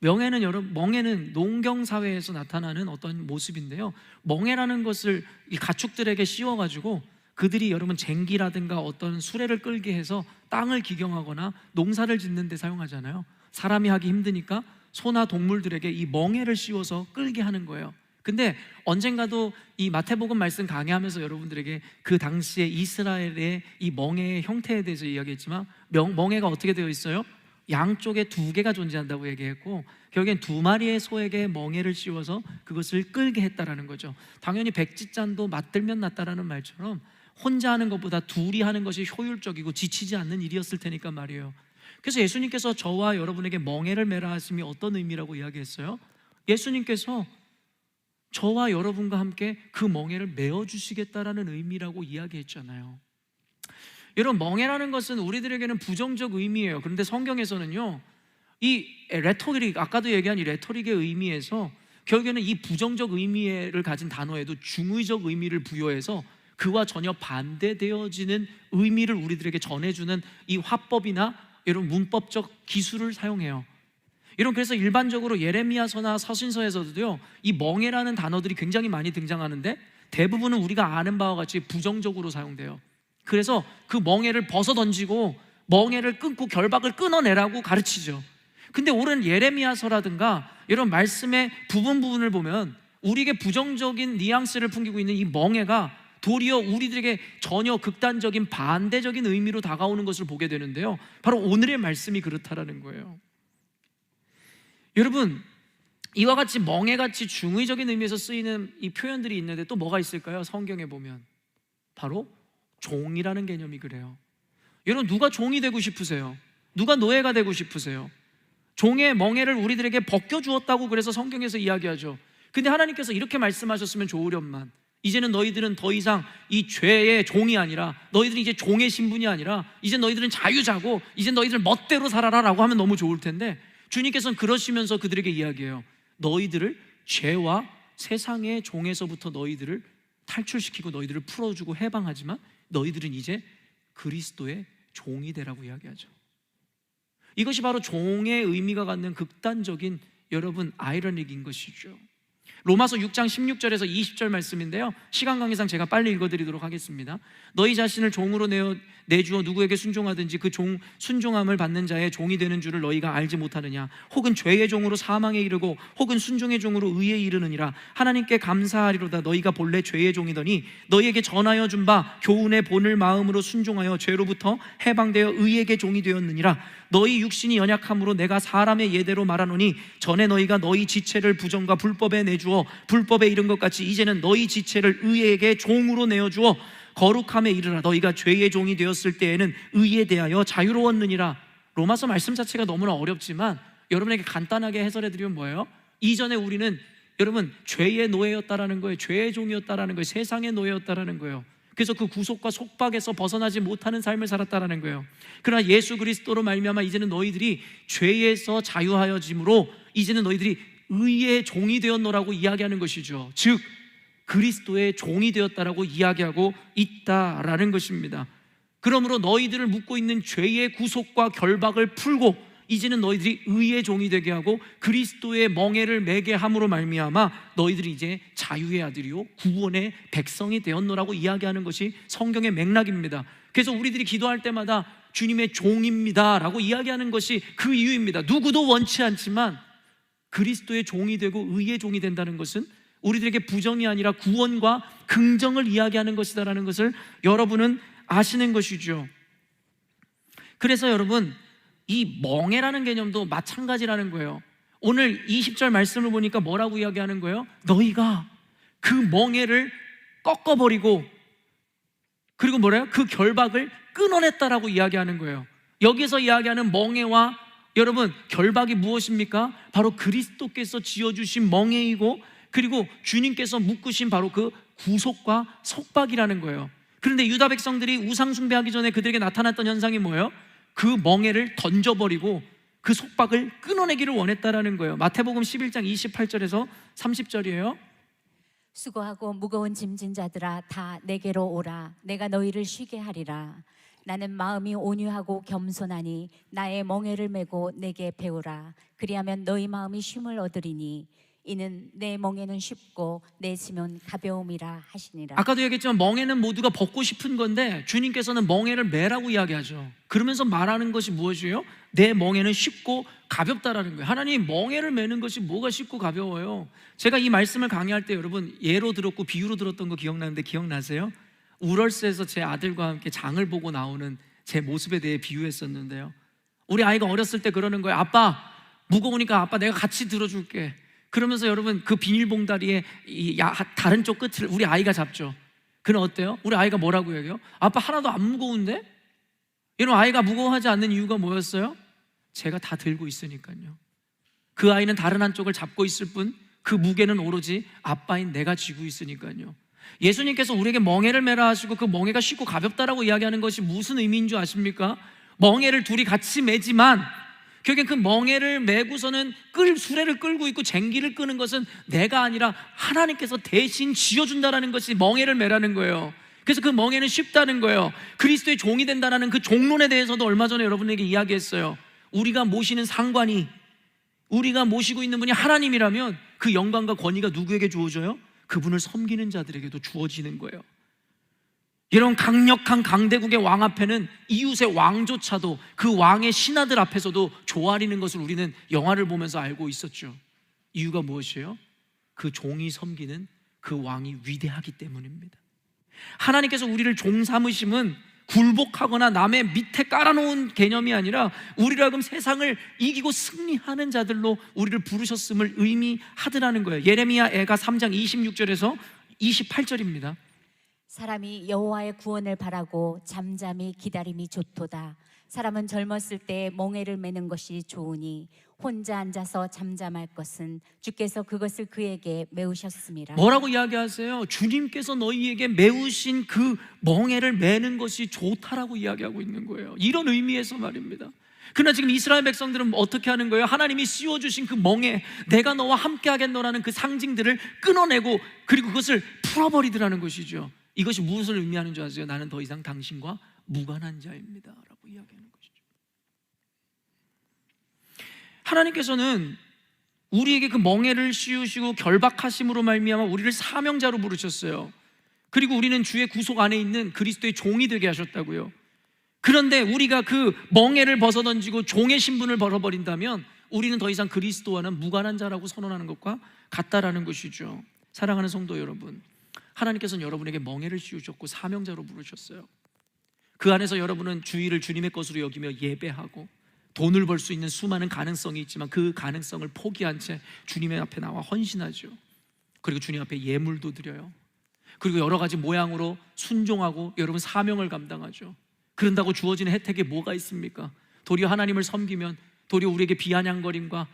멍에는 농경 사회에서 나타나는 어떤 모습인데요, 멍에라는 것을 이 가축들에게 씌워가지고 그들이 여러분 쟁기라든가 어떤 수레를 끌게 해서 땅을 기경하거나 농사를 짓는 데 사용하잖아요. 사람이 하기 힘드니까 소나 동물들에게 이 멍에를 씌워서 끌게 하는 거예요. 근데 언젠가도 이 마태복음 말씀 강의하면서 여러분들에게 그 당시에 이스라엘의 이 멍에의 형태에 대해서 이야기했지만 멍에가 어떻게 되어 있어요? 양쪽에 두 개가 존재한다고 얘기했고 결국엔 두 마리의 소에게 멍에를 씌워서 그것을 끌게 했다라는 거죠. 당연히 백지짠도 맞들면 낫다라는 말처럼 혼자 하는 것보다 둘이 하는 것이 효율적이고 지치지 않는 일이었을 테니까 말이에요. 그래서 예수님께서 저와 여러분에게 멍에를 매라 하심이 어떤 의미라고 이야기했어요? 예수님께서 저와 여러분과 함께 그 멍에를 메어주시겠다라는 의미라고 이야기했잖아요. 여러분, 멍에라는 것은 우리들에게는 부정적 의미예요. 그런데 성경에서는요, 이 레토릭, 아까도 얘기한 이 레토릭의 의미에서 결국에는 이 부정적 의미를 가진 단어에도 중의적 의미를 부여해서 그와 전혀 반대되어지는 의미를 우리들에게 전해주는 이 화법이나 이런 문법적 기술을 사용해요. 여러분, 그래서 일반적으로 예레미야서나 서신서에서도요, 이 멍에라는 단어들이 굉장히 많이 등장하는데 대부분은 우리가 아는 바와 같이 부정적으로 사용돼요. 그래서 그 멍에를 벗어 던지고 멍에를 끊고 결박을 끊어내라고 가르치죠. 근데 오늘 예레미야서라든가 이런 말씀의 부분을 보면 우리에게 부정적인 뉘앙스를 풍기고 있는 이 멍에가 도리어 우리들에게 전혀 극단적인 반대적인 의미로 다가오는 것을 보게 되는데요, 바로 오늘의 말씀이 그렇다라는 거예요. 여러분, 이와 같이 멍에같이 중의적인 의미에서 쓰이는 이 표현들이 있는데 또 뭐가 있을까요? 성경에 보면 바로 종이라는 개념이 그래요. 여러분, 누가 종이 되고 싶으세요? 누가 노예가 되고 싶으세요? 종의 멍에를 우리들에게 벗겨주었다고 그래서 성경에서 이야기하죠. 근데 하나님께서 이렇게 말씀하셨으면 좋으련만, 이제는 너희들은 더 이상 이 죄의 종이 아니라, 너희들은 이제 종의 신분이 아니라 이제 너희들은 자유자고 이제 너희들 멋대로 살아라 라고 하면 너무 좋을 텐데, 주님께서는 그러시면서 그들에게 이야기해요. 너희들을 죄와 세상의 종에서부터 너희들을 탈출시키고 너희들을 풀어주고 해방하지만 너희들은 이제 그리스도의 종이 되라고 이야기하죠. 이것이 바로 종의 의미가 갖는 극단적인, 여러분, 아이러닉인 것이죠. 로마서 6장 16절에서 20절 말씀인데요, 시간 관계상 제가 빨리 읽어드리도록 하겠습니다. 너희 자신을 종으로 내주어 누구에게 순종하든지 그 순종함을 받는 자의 종이 되는 줄을 너희가 알지 못하느냐? 혹은 죄의 종으로 사망에 이르고 혹은 순종의 종으로 의에 이르느니라. 하나님께 감사하리로다. 너희가 본래 죄의 종이더니 너희에게 전하여 준 바 교훈의 본을 마음으로 순종하여 죄로부터 해방되어 의에게 종이 되었느니라. 너희 육신이 연약함으로 내가 사람의 예대로 말하노니 전에 너희가 너희 지체를 부정과 불법에 내주어 불법에 이른 것 같이 이제는 너희 지체를 의에게 종으로 내어주어 거룩함에 이르라. 너희가 죄의 종이 되었을 때에는 의에 대하여 자유로웠느니라. 로마서 말씀 자체가 너무나 어렵지만 여러분에게 간단하게 해설해드리면 뭐예요? 이전에 우리는, 여러분, 죄의 노예였다라는 거예요. 죄의 종이었다라는 거예요. 세상의 노예였다라는 거예요. 그래서 그 구속과 속박에서 벗어나지 못하는 삶을 살았다라는 거예요. 그러나 예수 그리스도로 말미암아 이제는 너희들이 죄에서 자유하여짐으로 이제는 너희들이 의의 종이 되었노라고 이야기하는 것이죠. 즉 그리스도의 종이 되었다라고 이야기하고 있다라는 것입니다. 그러므로 너희들을 묶고 있는 죄의 구속과 결박을 풀고 이제는 너희들이 의의 종이 되게 하고 그리스도의 멍에를 매게 함으로 말미암아 너희들이 이제 자유의 아들이요 구원의 백성이 되었노라고 이야기하는 것이 성경의 맥락입니다. 그래서 우리들이 기도할 때마다 주님의 종입니다 라고 이야기하는 것이 그 이유입니다. 누구도 원치 않지만 그리스도의 종이 되고 의의 종이 된다는 것은 우리들에게 부정이 아니라 구원과 긍정을 이야기하는 것이다라는 것을 여러분은 아시는 것이죠. 그래서 여러분, 이 멍에라는 개념도 마찬가지라는 거예요. 오늘 20절 말씀을 보니까 뭐라고 이야기하는 거예요? 너희가 그 멍에를 꺾어버리고 그리고 뭐래요? 그 결박을 끊어냈다라고 이야기하는 거예요. 여기서 이야기하는 멍에와 여러분 결박이 무엇입니까? 바로 그리스도께서 지어주신 멍에이고 그리고 주님께서 묶으신 바로 그 구속과 속박이라는 거예요. 그런데 유다 백성들이 우상 숭배하기 전에 그들에게 나타났던 현상이 뭐예요? 그 멍에를 던져버리고 그 속박을 끊어내기를 원했다라는 거예요. 마태복음 11장 28절에서 30절이에요. 수고하고 무거운 짐진 자들아 다 내게로 오라. 내가 너희를 쉬게 하리라. 나는 마음이 온유하고 겸손하니 나의 멍에를 메고 내게 배우라. 그리하면 너희 마음이 쉼을 얻으리니 이는 내 멍에는 쉽고 내 짐은 가벼움이라 하시니라. 아까도 얘기했지만 멍에는 모두가 벗고 싶은 건데 주님께서는 멍에를 매라고 이야기하죠. 그러면서 말하는 것이 무엇이에요? 내 멍에는 쉽고 가볍다라는 거예요. 하나님, 멍에를 매는 것이 뭐가 쉽고 가벼워요? 제가 이 말씀을 강의할 때 여러분 예로 들었고 비유로 들었던 거 기억나는데 기억나세요? 울월스에서 제 아들과 함께 장을 보고 나오는 제 모습에 대해 비유했었는데요, 우리 아이가 어렸을 때 그러는 거예요. 아빠, 무거우니까 아빠 내가 같이 들어줄게. 그러면서 여러분 그 비닐봉다리에 다른 쪽 끝을 우리 아이가 잡죠. 그럼 어때요? 우리 아이가 뭐라고 얘기해요? 아빠 하나도 안 무거운데? 이런 아이가 무거워하지 않는 이유가 뭐였어요? 제가 다 들고 있으니까요. 그 아이는 다른 한쪽을 잡고 있을 뿐 그 무게는 오로지 아빠인 내가 쥐고 있으니까요. 예수님께서 우리에게 멍에를 매라 하시고 그 멍에가 쉽고 가볍다라고 이야기하는 것이 무슨 의미인 줄 아십니까? 멍에를 둘이 같이 매지만 결국엔 그 멍에를 메고서는 수레를 끌고 있고 쟁기를 끄는 것은 내가 아니라 하나님께서 대신 지어준다라는 것이 멍에를 매라는 거예요. 그래서 그 멍에는 쉽다는 거예요. 그리스도의 종이 된다는 그 종론에 대해서도 얼마 전에 여러분에게 이야기했어요. 우리가 모시는 상관이, 우리가 모시고 있는 분이 하나님이라면 그 영광과 권위가 누구에게 주어져요? 그분을 섬기는 자들에게도 주어지는 거예요. 이런 강력한 강대국의 왕 앞에는 이웃의 왕조차도 그 왕의 신하들 앞에서도 조아리는 것을 우리는 영화를 보면서 알고 있었죠. 이유가 무엇이에요? 그 종이 섬기는 그 왕이 위대하기 때문입니다. 하나님께서 우리를 종 삼으심은 굴복하거나 남의 밑에 깔아놓은 개념이 아니라 우리를 하여금 세상을 이기고 승리하는 자들로 우리를 부르셨음을 의미하더라는 거예요. 예레미야 애가 3장 26절에서 28절입니다. 사람이 여호와의 구원을 바라고 잠잠히 기다림이 좋도다. 사람은 젊었을 때 멍에를 매는 것이 좋으니 혼자 앉아서 잠잠할 것은 주께서 그것을 그에게 메우셨음이라. 뭐라고 이야기하세요? 주님께서 너희에게 메우신 그 멍에를 매는 것이 좋다라고 이야기하고 있는 거예요. 이런 의미에서 말입니다. 그러나 지금 이스라엘 백성들은 어떻게 하는 거예요? 하나님이 씌워주신 그 멍에 내가 너와 함께 하겠노라는 그 상징들을 끊어내고 그리고 그것을 풀어버리더라는 것이죠. 이것이 무엇을 의미하는 줄 아세요? 나는 더 이상 당신과 무관한 자입니다 라고 이야기하는 것이죠. 하나님께서는 우리에게 그 멍에를 씌우시고 결박하심으로 말미암아 우리를 사명자로 부르셨어요. 그리고 우리는 주의 구속 안에 있는 그리스도의 종이 되게 하셨다고요. 그런데 우리가 그 멍에를 벗어던지고 종의 신분을 벌어버린다면 우리는 더 이상 그리스도와는 무관한 자라고 선언하는 것과 같다라는 것이죠. 사랑하는 성도 여러분, 하나님께서는 여러분에게 멍에를 씌우셨고 사명자로 부르셨어요. 그 안에서 여러분은 주일을 주님의 것으로 여기며 예배하고 돈을 벌 수 있는 수많은 가능성이 있지만 그 가능성을 포기한 채 주님의 앞에 나와 헌신하죠. 그리고 주님 앞에 예물도 드려요. 그리고 여러 가지 모양으로 순종하고 여러분 사명을 감당하죠. 그런다고 주어지는 혜택이 뭐가 있습니까? 도리어 하나님을 섬기면 도리어 우리에게 비아냥거림과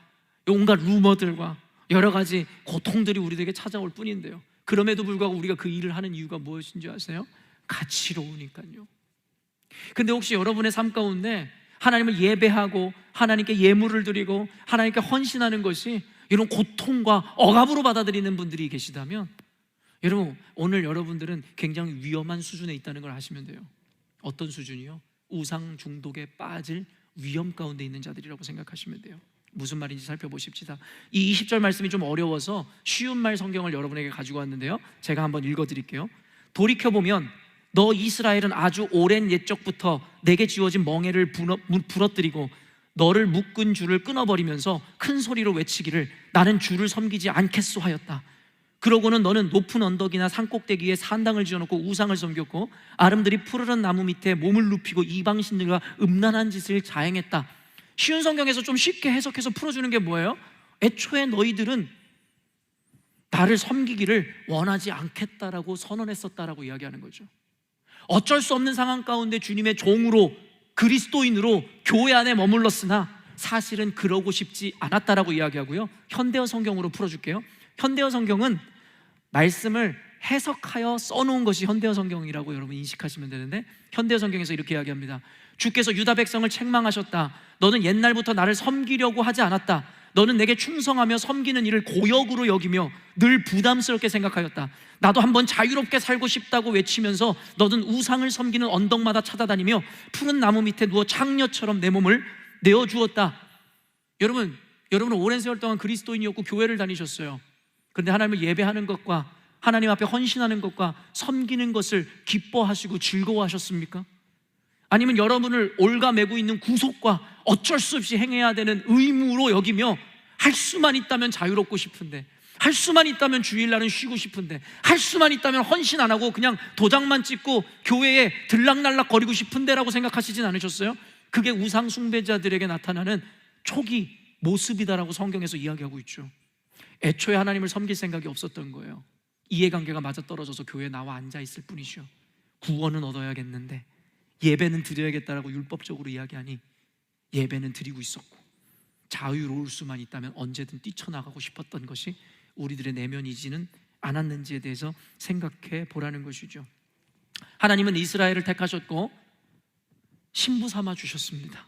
온갖 루머들과 여러 가지 고통들이 우리에게 찾아올 뿐인데요. 그럼에도 불구하고 우리가 그 일을 하는 이유가 무엇인지 아세요? 가치로우니까요. 근데 혹시 여러분의 삶 가운데 하나님을 예배하고 하나님께 예물을 드리고 하나님께 헌신하는 것이 이런 고통과 억압으로 받아들이는 분들이 계시다면 여러분, 오늘 여러분들은 굉장히 위험한 수준에 있다는 걸 아시면 돼요. 어떤 수준이요? 우상 중독에 빠질 위험 가운데 있는 자들이라고 생각하시면 돼요. 무슨 말인지 살펴보십시다. 이 20절 말씀이 좀 어려워서 쉬운 말 성경을 여러분에게 가지고 왔는데요, 제가 한번 읽어드릴게요. 돌이켜보면 너 이스라엘은 아주 오랜 옛적부터 내게 지어진 멍에를 부러뜨리고 너를 묶은 줄을 끊어버리면서 큰 소리로 외치기를 나는 주를 섬기지 않겠소 하였다. 그러고는 너는 높은 언덕이나 산꼭대기에 산당을 지어놓고 우상을 섬겼고 아름드리 푸르른 나무 밑에 몸을 눕히고 이방신들과 음란한 짓을 자행했다. 쉬운 성경에서 좀 쉽게 해석해서 풀어주는 게 뭐예요? 애초에 너희들은 나를 섬기기를 원하지 않겠다라고 선언했었다라고 이야기하는 거죠. 어쩔 수 없는 상황 가운데 주님의 종으로 그리스도인으로 교회 안에 머물렀으나 사실은 그러고 싶지 않았다라고 이야기하고요. 현대어 성경으로 풀어줄게요. 현대어 성경은 말씀을 해석하여 써놓은 것이 현대어 성경이라고 여러분 인식하시면 되는데, 현대어 성경에서 이렇게 이야기합니다. 주께서 유다 백성을 책망하셨다. 너는 옛날부터 나를 섬기려고 하지 않았다. 너는 내게 충성하며 섬기는 일을 고역으로 여기며 늘 부담스럽게 생각하였다. 나도 한번 자유롭게 살고 싶다고 외치면서 너는 우상을 섬기는 언덕마다 찾아다니며 푸른 나무 밑에 누워 창녀처럼 내 몸을 내어주었다. 여러분은 오랜 세월 동안 그리스도인이었고 교회를 다니셨어요. 그런데 하나님을 예배하는 것과 하나님 앞에 헌신하는 것과 섬기는 것을 기뻐하시고 즐거워하셨습니까? 아니면 여러분을 올가매고 있는 구속과 어쩔 수 없이 행해야 되는 의무로 여기며 할 수만 있다면 자유롭고 싶은데, 할 수만 있다면 주일날은 쉬고 싶은데, 할 수만 있다면 헌신 안 하고 그냥 도장만 찍고 교회에 들락날락 거리고 싶은데 라고 생각하시진 않으셨어요? 그게 우상 숭배자들에게 나타나는 초기 모습이다라고 성경에서 이야기하고 있죠. 애초에 하나님을 섬길 생각이 없었던 거예요. 이해관계가 맞아떨어져서 교회에 나와 앉아있을 뿐이죠. 구원은 얻어야겠는데 예배는 드려야겠다라고 율법적으로 이야기하니 예배는 드리고 있었고, 자유로울 수만 있다면 언제든 뛰쳐나가고 싶었던 것이 우리들의 내면이지는 않았는지에 대해서 생각해 보라는 것이죠. 하나님은 이스라엘을 택하셨고 신부 삼아 주셨습니다.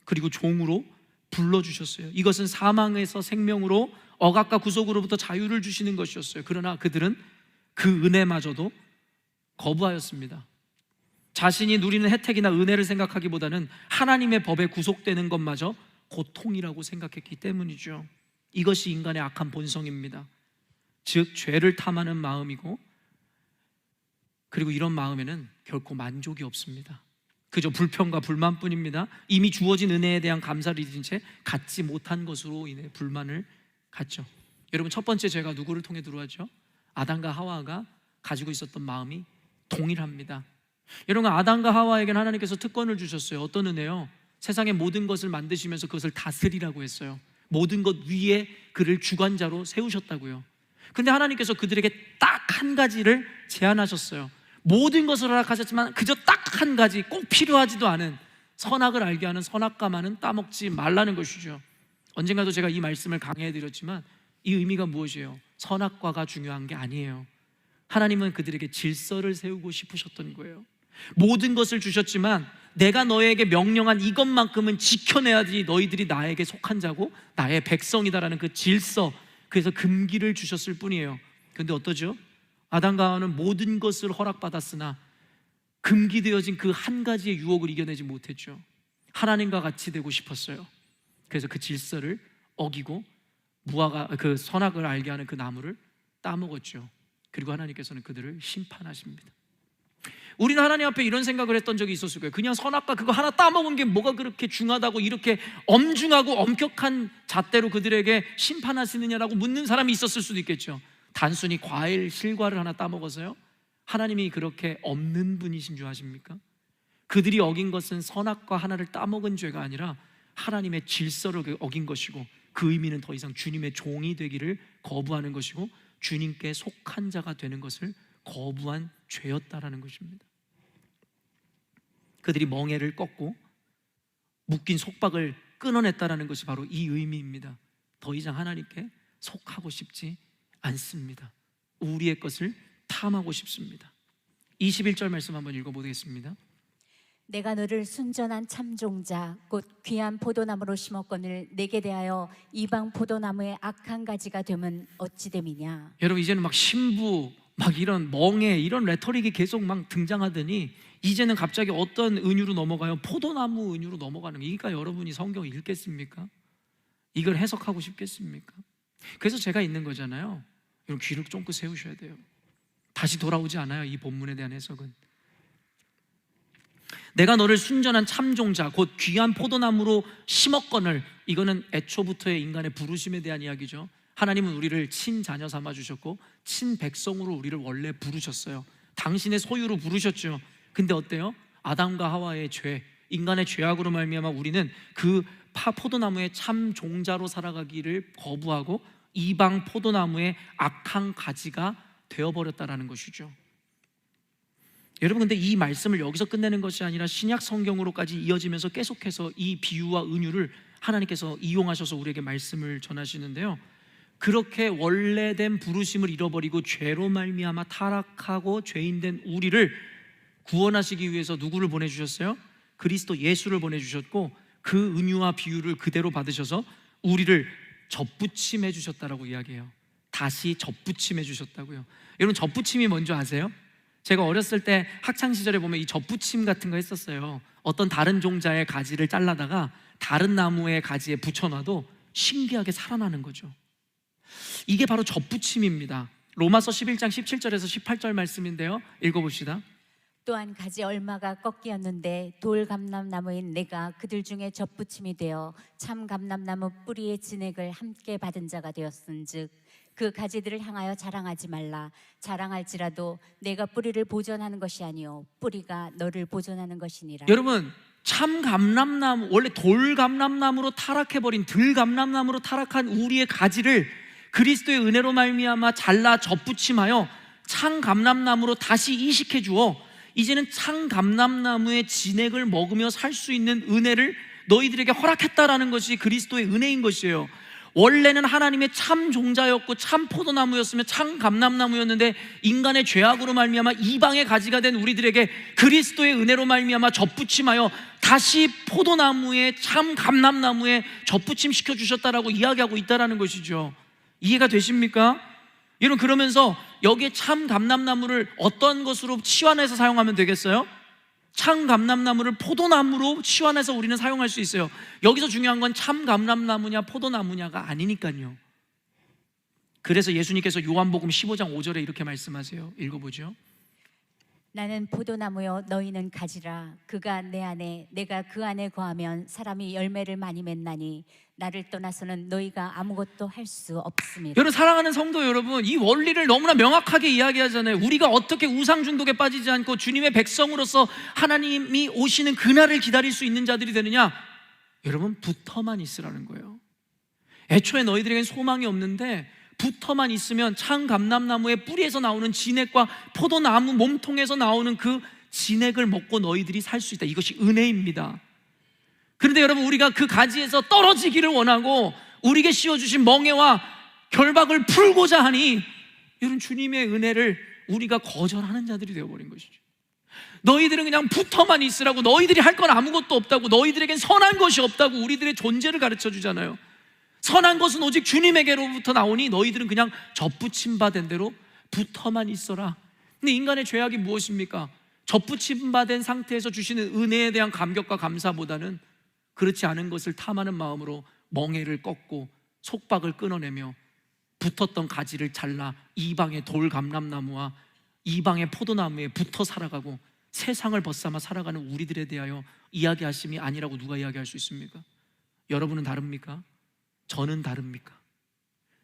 그리고 종으로 불러주셨어요. 이것은 사망에서 생명으로, 억압과 구속으로부터 자유를 주시는 것이었어요. 그러나 그들은 그 은혜마저도 거부하였습니다. 자신이 누리는 혜택이나 은혜를 생각하기보다는 하나님의 법에 구속되는 것마저 고통이라고 생각했기 때문이죠. 이것이 인간의 악한 본성입니다. 즉 죄를 탐하는 마음이고, 그리고 이런 마음에는 결코 만족이 없습니다. 그저 불평과 불만뿐입니다. 이미 주어진 은혜에 대한 감사를 잊은 채 갖지 못한 것으로 인해 불만을 갖죠. 여러분, 첫 번째 죄가 누구를 통해 들어왔죠? 아담과 하와가 가지고 있었던 마음이 동일합니다. 여러분, 아담과 하와에게는 하나님께서 특권을 주셨어요. 어떤 은혜요? 세상의 모든 것을 만드시면서 그것을 다스리라고 했어요. 모든 것 위에 그를 주관자로 세우셨다고요. 근데 하나님께서 그들에게 딱 한 가지를 제안하셨어요. 모든 것을 허락하셨지만 그저 딱 한 가지, 꼭 필요하지도 않은 선악을 알게 하는 선악과만은 따먹지 말라는 것이죠. 언젠가도 제가 이 말씀을 강해드렸지만 이 의미가 무엇이에요? 선악과가 중요한 게 아니에요. 하나님은 그들에게 질서를 세우고 싶으셨던 거예요. 모든 것을 주셨지만 내가 너에게 명령한 이것만큼은 지켜내야지 너희들이 나에게 속한 자고 나의 백성이다라는 그 질서, 그래서 금기를 주셨을 뿐이에요. 그런데 어떠죠? 아담과 하와는 모든 것을 허락받았으나 금기되어진 그 한 가지의 유혹을 이겨내지 못했죠. 하나님과 같이 되고 싶었어요. 그래서 그 질서를 어기고 무화과, 그 선악을 알게 하는 그 나무를 따먹었죠. 그리고 하나님께서는 그들을 심판하십니다. 우리는 하나님 앞에 이런 생각을 했던 적이 있었을 거예요. 그냥 선악과 그거 하나 따먹은 게 뭐가 그렇게 중하다고 이렇게 엄중하고 엄격한 잣대로 그들에게 심판하시느냐라고 묻는 사람이 있었을 수도 있겠죠. 단순히 과일, 실과를 하나 따먹어서요? 하나님이 그렇게 없는 분이신 줄 아십니까? 그들이 어긴 것은 선악과 하나를 따먹은 죄가 아니라 하나님의 질서를 어긴 것이고, 그 의미는 더 이상 주님의 종이 되기를 거부하는 것이고 주님께 속한 자가 되는 것을 거부한 죄였다라는 것입니다. 그들이 멍에를 꺾고 묶인 속박을 끊어냈다라는 것이 바로 이 의미입니다. 더 이상 하나님께 속하고 싶지 않습니다. 우리의 것을 탐하고 싶습니다. 21절 말씀 한번 읽어보겠습니다. 내가 너를 순전한 참종자 곧 귀한 포도나무로 심었거늘 내게 대하여 이방 포도나무의 악한 가지가 되면 어찌 됨이냐. 여러분, 이제는 막 신부, 막 이런 멍에, 이런 레토릭이 계속 막 등장하더니 이제는 갑자기 어떤 은유로 넘어가요? 포도나무 은유로 넘어가는 거. 그러니까 여러분이 성경을 읽겠습니까? 이걸 해석하고 싶겠습니까? 그래서 제가 있는 거잖아요. 여러분, 귀를 쫑긋 세우셔야 돼요. 다시 돌아오지 않아요, 이 본문에 대한 해석은. 내가 너를 순전한 참종자 곧 귀한 포도나무로 심었거늘, 이거는 애초부터의 인간의 부르심에 대한 이야기죠. 하나님은 우리를 친자녀 삼아 주셨고 친백성으로 우리를 원래 부르셨어요. 당신의 소유로 부르셨죠. 근데 어때요? 아담과 하와의 죄, 인간의 죄악으로 말미암아 우리는 그 포도나무의 참종자로 살아가기를 거부하고 이방 포도나무의 악한 가지가 되어버렸다라는 것이죠. 여러분, 근데 이 말씀을 여기서 끝내는 것이 아니라 신약 성경으로까지 이어지면서 계속해서 이 비유와 은유를 하나님께서 이용하셔서 우리에게 말씀을 전하시는데요, 그렇게 원래된 부르심을 잃어버리고 죄로 말미암아 타락하고 죄인된 우리를 구원하시기 위해서 누구를 보내주셨어요? 그리스도 예수를 보내주셨고, 그 은유와 비유를 그대로 받으셔서 우리를 접붙임해 주셨다라고 이야기해요. 다시 접붙임해 주셨다고요. 여러분, 접붙임이 뭔지 아세요? 제가 어렸을 때 학창시절에 보면 이 접붙임 같은 거 했었어요. 어떤 다른 종자의 가지를 잘라다가 다른 나무의 가지에 붙여놔도 신기하게 살아나는 거죠. 이게 바로 접붙임입니다. 로마서 11장 17절에서 18절 말씀인데요, 읽어봅시다. 또한 가지 얼마가 꺾이었는데 돌 감람나무인 내가 그들 중에 접붙임이 되어 참 감람나무 뿌리의 진액을 함께 받은 자가 되었은즉 그 가지들을 향하여 자랑하지 말라. 자랑할지라도 내가 뿌리를 보존하는 것이 아니요 뿌리가 너를 보존하는 것이니라. 여러분, 참 감람나무, 원래 돌 감람나무로 타락해버린 들 감람나무로 타락한 우리의 가지를 그리스도의 은혜로 말미암아 잘라 접붙임하여 참 감람나무로 다시 이식해 주어 이제는 참 감람나무의 진액을 먹으며 살 수 있는 은혜를 너희들에게 허락했다라는 것이 그리스도의 은혜인 것이에요. 원래는 하나님의 참 종자였고 참 포도나무였으며 참 감람나무였는데 인간의 죄악으로 말미암아 이방의 가지가 된 우리들에게 그리스도의 은혜로 말미암아 접붙임하여 다시 포도나무에 참 감람나무에 접붙임 시켜주셨다라고 이야기하고 있다는 것이죠. 이해가 되십니까? 여러분, 그러면서 여기에 참 감람나무를 어떤 것으로 치환해서 사용하면 되겠어요? 참 감람나무를 포도나무로 치환해서 우리는 사용할 수 있어요. 여기서 중요한 건 참 감람나무냐 포도나무냐가 아니니까요. 그래서 예수님께서 요한복음 15장 5절에 이렇게 말씀하세요. 읽어보죠. 나는 포도나무요 너희는 가지라. 그가 내 안에 내가 그 안에 거하면 사람이 열매를 많이 맺나니 나를 떠나서는 너희가 아무것도 할 수 없습니다. 여러분, 사랑하는 성도 여러분, 이 원리를 너무나 명확하게 이야기하잖아요. 우리가 어떻게 우상 중독에 빠지지 않고 주님의 백성으로서 하나님이 오시는 그날을 기다릴 수 있는 자들이 되느냐? 여러분, 붙어만 있으라는 거예요. 애초에 너희들에겐 소망이 없는데 붙어만 있으면 참 감람나무의 뿌리에서 나오는 진액과 포도나무 몸통에서 나오는 그 진액을 먹고 너희들이 살 수 있다. 이것이 은혜입니다. 그런데 여러분, 우리가 그 가지에서 떨어지기를 원하고 우리에게 씌워주신 멍에와 결박을 풀고자 하니 여러분, 주님의 은혜를 우리가 거절하는 자들이 되어버린 것이죠. 너희들은 그냥 붙어만 있으라고, 너희들이 할 건 아무것도 없다고, 너희들에겐 선한 것이 없다고 우리들의 존재를 가르쳐 주잖아요. 선한 것은 오직 주님에게로부터 나오니 너희들은 그냥 접붙임 받은 대로 붙어만 있어라. 근데 인간의 죄악이 무엇입니까? 접붙임 받은 상태에서 주시는 은혜에 대한 감격과 감사보다는 그렇지 않은 것을 탐하는 마음으로 멍에를 꺾고 속박을 끊어내며 붙었던 가지를 잘라 이방의 돌 감람나무와 이방의 포도나무에 붙어 살아가고 세상을 벗삼아 살아가는 우리들에 대하여 이야기하심이 아니라고 누가 이야기할 수 있습니까? 여러분은 다릅니까? 저는 다릅니까?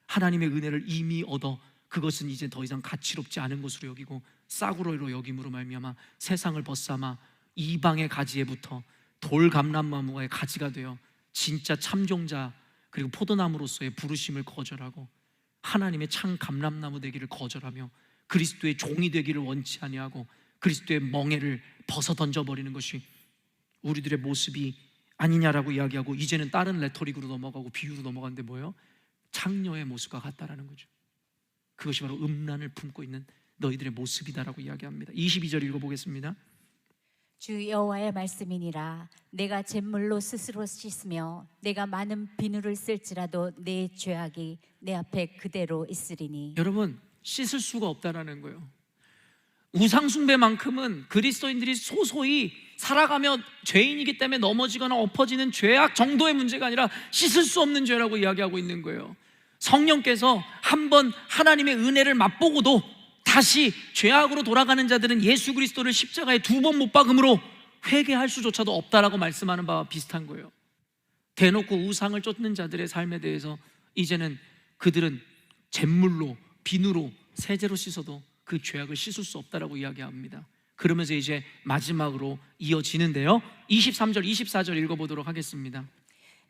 하나님의 은혜를 이미 얻어 그것은 이제 더 이상 가치롭지 않은 것으로 여기고 싸구려로 여김으로 말미암아 세상을 벗삼아 이방의 가지에 붙어 돌 감람나무의 가지가 되어 진짜 참종자 그리고 포도나무로서의 부르심을 거절하고 하나님의 참 감람나무 되기를 거절하며 그리스도의 종이 되기를 원치 아니하고 그리스도의 멍에를 벗어 던져버리는 것이 우리들의 모습이 아니냐라고 이야기하고 이제는 다른 레토릭으로 넘어가고 비유로 넘어가는데 뭐예요? 창녀의 모습과 같다라는 거죠. 그것이 바로 음란을 품고 있는 너희들의 모습이다라고 이야기합니다. 22절 읽어보겠습니다. 주 여호와의 말씀이니라. 내가 잿물로 스스로 씻으며 내가 많은 비누를 쓸지라도 내 죄악이 내 앞에 그대로 있으리니. 여러분, 씻을 수가 없다라는 거예요. 우상숭배만큼은 그리스도인들이 소소히 살아가며 죄인이기 때문에 넘어지거나 엎어지는 죄악 정도의 문제가 아니라 씻을 수 없는 죄라고 이야기하고 있는 거예요. 성령께서 한번 하나님의 은혜를 맛보고도 다시 죄악으로 돌아가는 자들은 예수 그리스도를 십자가에 2번 못 박음으로 회개할 수조차도 없다라고 말씀하는 바와 비슷한 거예요. 대놓고 우상을 쫓는 자들의 삶에 대해서 이제는 그들은 잿물로 비누로 세제로 씻어도 그 죄악을 씻을 수 없다라고 이야기합니다. 그러면서 이제 마지막으로 이어지는데요, 23절 24절 읽어보도록 하겠습니다.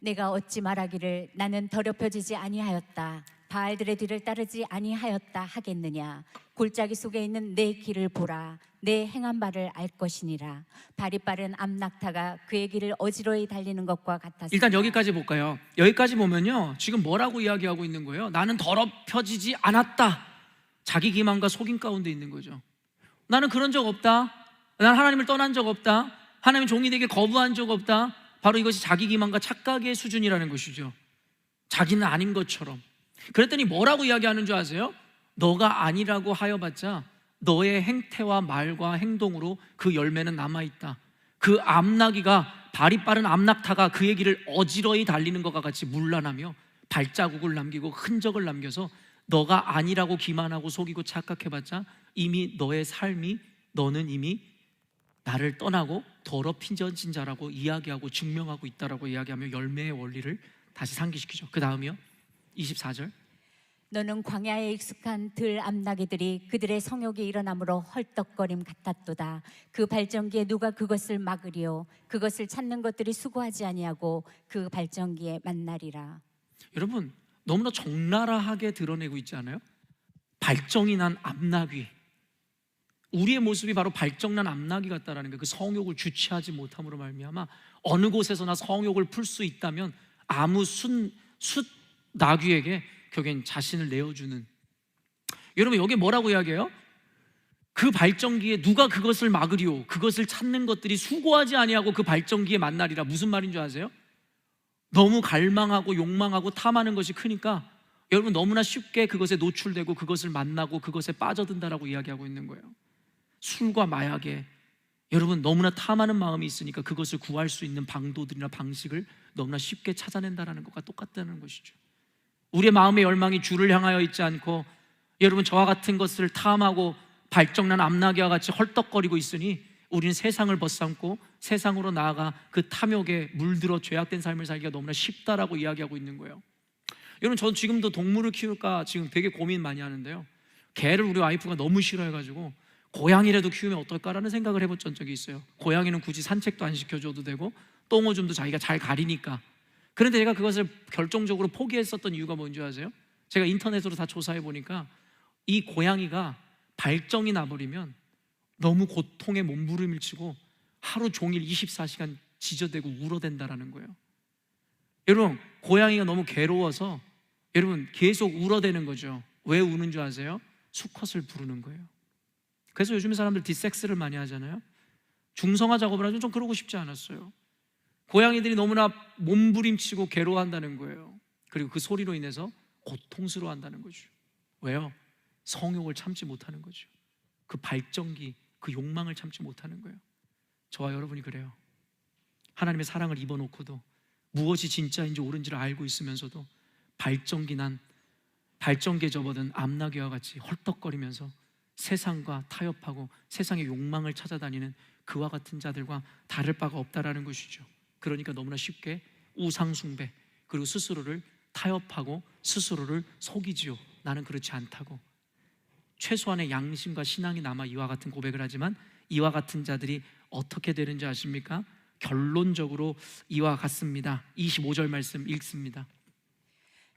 내가 어찌 말하기를 나는 더럽혀지지 아니하였다, 바알들의 뒤를 따르지 아니하였다 하겠느냐. 골짜기 속에 있는 내 길을 보라. 내 행한 바를 알 것이니라. 발이 빠른 암낙타가 그의 길을 어지러이 달리는 것과 같았습니다. 일단 여기까지 볼까요? 여기까지 보면요, 지금 뭐라고 이야기하고 있는 거예요? 나는 더럽혀지지 않았다. 자기 기만과 속임 가운데 있는 거죠. 나는 그런 적 없다. 나는 하나님을 떠난 적 없다. 하나님 종이 되게 거부한 적 없다. 바로 이것이 자기 기만과 착각의 수준이라는 것이죠. 자기는 아닌 것처럼. 그랬더니 뭐라고 이야기하는 줄 아세요? 너가 아니라고 하여봤자 너의 행태와 말과 행동으로 그 열매는 남아있다. 그 암나기가, 발이 빠른 암낙타가 그의 길을 어지러이 달리는 것과 같이 문란하며 발자국을 남기고 흔적을 남겨서 너가 아니라고 기만하고 속이고 착각해봤자 이미 너의 삶이, 너는 이미 나를 떠나고 더럽혀진 자라고 이야기하고 증명하고 있다라고 이야기하며 열매의 원리를 다시 상기시키죠. 그 다음이요, 24절. 너는 광야에 익숙한 들 암나기들이 그들의 성욕이 일어나므로 헐떡거림 같았도다. 그 발전기에 누가 그것을 막으리요. 그것을 찾는 것들이 수고하지 아니하고 그 발전기에 만나리라. 여러분, 너무나 적나라하게 드러내고 있지 않아요? 발정이 난 암나귀. 우리의 모습이 바로 발정난 암나귀 같다라는 게, 그 성욕을 주체하지 못함으로 말미암아 어느 곳에서나 성욕을 풀 수 있다면 아무 나귀에게 결국엔 자신을 내어주는. 여러분 여기 뭐라고 이야기해요? 그 발정기에 누가 그것을 막으리오? 그것을 찾는 것들이 수고하지 아니하고 그 발정기에 만나리라. 무슨 말인 줄 아세요? 너무 갈망하고 욕망하고 탐하는 것이 크니까 여러분 너무나 쉽게 그것에 노출되고 그것을 만나고 그것에 빠져든다라고 이야기하고 있는 거예요. 술과 마약에 여러분 너무나 탐하는 마음이 있으니까 그것을 구할 수 있는 방도들이나 방식을 너무나 쉽게 찾아낸다는 것과 똑같다는 것이죠. 우리의 마음의 열망이 주를 향하여 있지 않고 여러분 저와 같은 것을 탐하고 발정난 암나귀와 같이 헐떡거리고 있으니 우리는 세상을 벗삼고 세상으로 나아가 그 탐욕에 물들어 죄악된 삶을 살기가 너무나 쉽다라고 이야기하고 있는 거예요. 여러분 저 지금도 동물을 키울까 지금 되게 고민 많이 하는데요, 개를 우리 와이프가 너무 싫어해가지고 고양이라도 키우면 어떨까라는 생각을 해본 적이 있어요. 고양이는 굳이 산책도 안 시켜줘도 되고 똥오줌도 자기가 잘 가리니까. 그런데 제가 그것을 결정적으로 포기했었던 이유가 뭔지 아세요? 제가 인터넷으로 다 조사해 보니까 이 고양이가 발정이 나버리면 너무 고통에 몸부림을 치고 하루 종일 24시간 지저대고 울어댄다라는 거예요. 여러분 고양이가 너무 괴로워서 여러분 계속 울어대는 거죠. 왜 우는 줄 아세요? 수컷을 부르는 거예요. 그래서 요즘에 사람들 디섹스를 많이 하잖아요. 중성화 작업을 하면 좀 그러고 싶지 않았어요. 고양이들이 너무나 몸부림치고 괴로워한다는 거예요. 그리고 그 소리로 인해서 고통스러워한다는 거죠. 왜요? 성욕을 참지 못하는 거죠. 그 발정기, 그 욕망을 참지 못하는 거예요. 저와 여러분이 그래요. 하나님의 사랑을 입어놓고도 무엇이 진짜인지 옳은지를 알고 있으면서도 발정기에 접어든 암나귀와 같이 헐떡거리면서 세상과 타협하고 세상의 욕망을 찾아다니는 그와 같은 자들과 다를 바가 없다라는 것이죠. 그러니까 너무나 쉽게 우상숭배 그리고 스스로를 타협하고 스스로를 속이지요. 나는 그렇지 않다고. 최소한의 양심과 신앙이 남아 이와 같은 고백을 하지만 이와 같은 자들이 어떻게 되는지 아십니까? 결론적으로 이와 같습니다. 25절 말씀 읽습니다.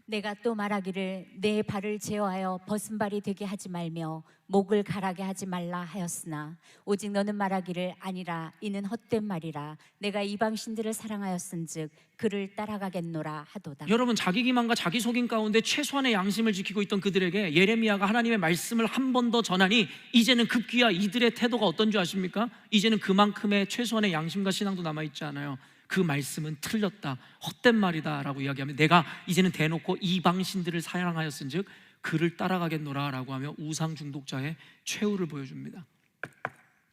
내가 또 말하기를 내 발을 제어하여 벗은발이 되게 하지 말며 목을 가라게 하지 말라 하였으나 오직 너는 말하기를 아니라 이는 헛된 말이라 내가 이방신들을 사랑하였은즉 그를 따라가겠노라 하도다. 여러분 자기 기만과 자기 속임 가운데 최소한의 양심을 지키고 있던 그들에게 예레미야가 하나님의 말씀을 한 번 더 전하니 이제는 급기야 이들의 태도가 어떤 줄 아십니까? 이제는 그만큼의 최소한의 양심과 신앙도 남아있지 않아요. 그 말씀은 틀렸다, 헛된 말이다 라고 이야기하면 내가 이제는 대놓고 이방신들을 사랑하였은즉 그를 따라가겠노라 라고 하며 우상 중독자의 최후를 보여줍니다.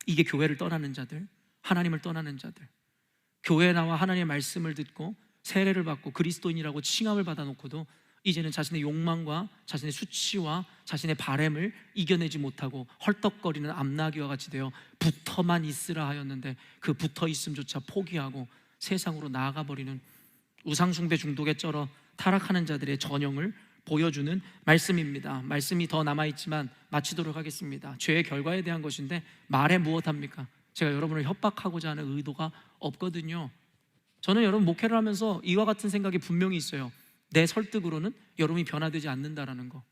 이게 교회를 떠나는 자들, 하나님을 떠나는 자들, 교회에 나와 하나님의 말씀을 듣고 세례를 받고 그리스도인이라고 칭함을 받아놓고도 이제는 자신의 욕망과 자신의 수치와 자신의 바램을 이겨내지 못하고 헐떡거리는 암나귀와 같이 되어 붙어만 있으라 하였는데 그 붙어있음조차 포기하고 세상으로 나아가버리는 우상숭배 중독에 쩔어 타락하는 자들의 전형을 보여주는 말씀입니다. 말씀이 더 남아있지만 마치도록 하겠습니다. 죄의 결과에 대한 것인데 말해 무엇합니까? 제가 여러분을 협박하고자 하는 의도가 없거든요. 저는 여러분 목회를 하면서 이와 같은 생각이 분명히 있어요. 내 설득으로는 여러분이 변화되지 않는다라는 거.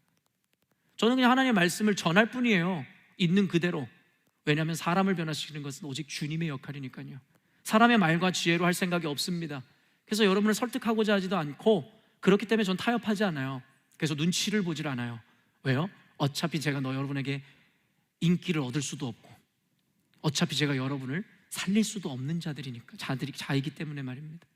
저는 그냥 하나님의 말씀을 전할 뿐이에요. 있는 그대로. 왜냐하면 사람을 변화시키는 것은 오직 주님의 역할이니까요. 사람의 말과 지혜로 할 생각이 없습니다. 그래서 여러분을 설득하고자 하지도 않고 그렇기 때문에 전 타협하지 않아요. 그래서 눈치를 보질 않아요. 왜요? 어차피 제가 여러분에게 인기를 얻을 수도 없고 어차피 제가 여러분을 살릴 수도 없는 자이기 때문에 말입니다.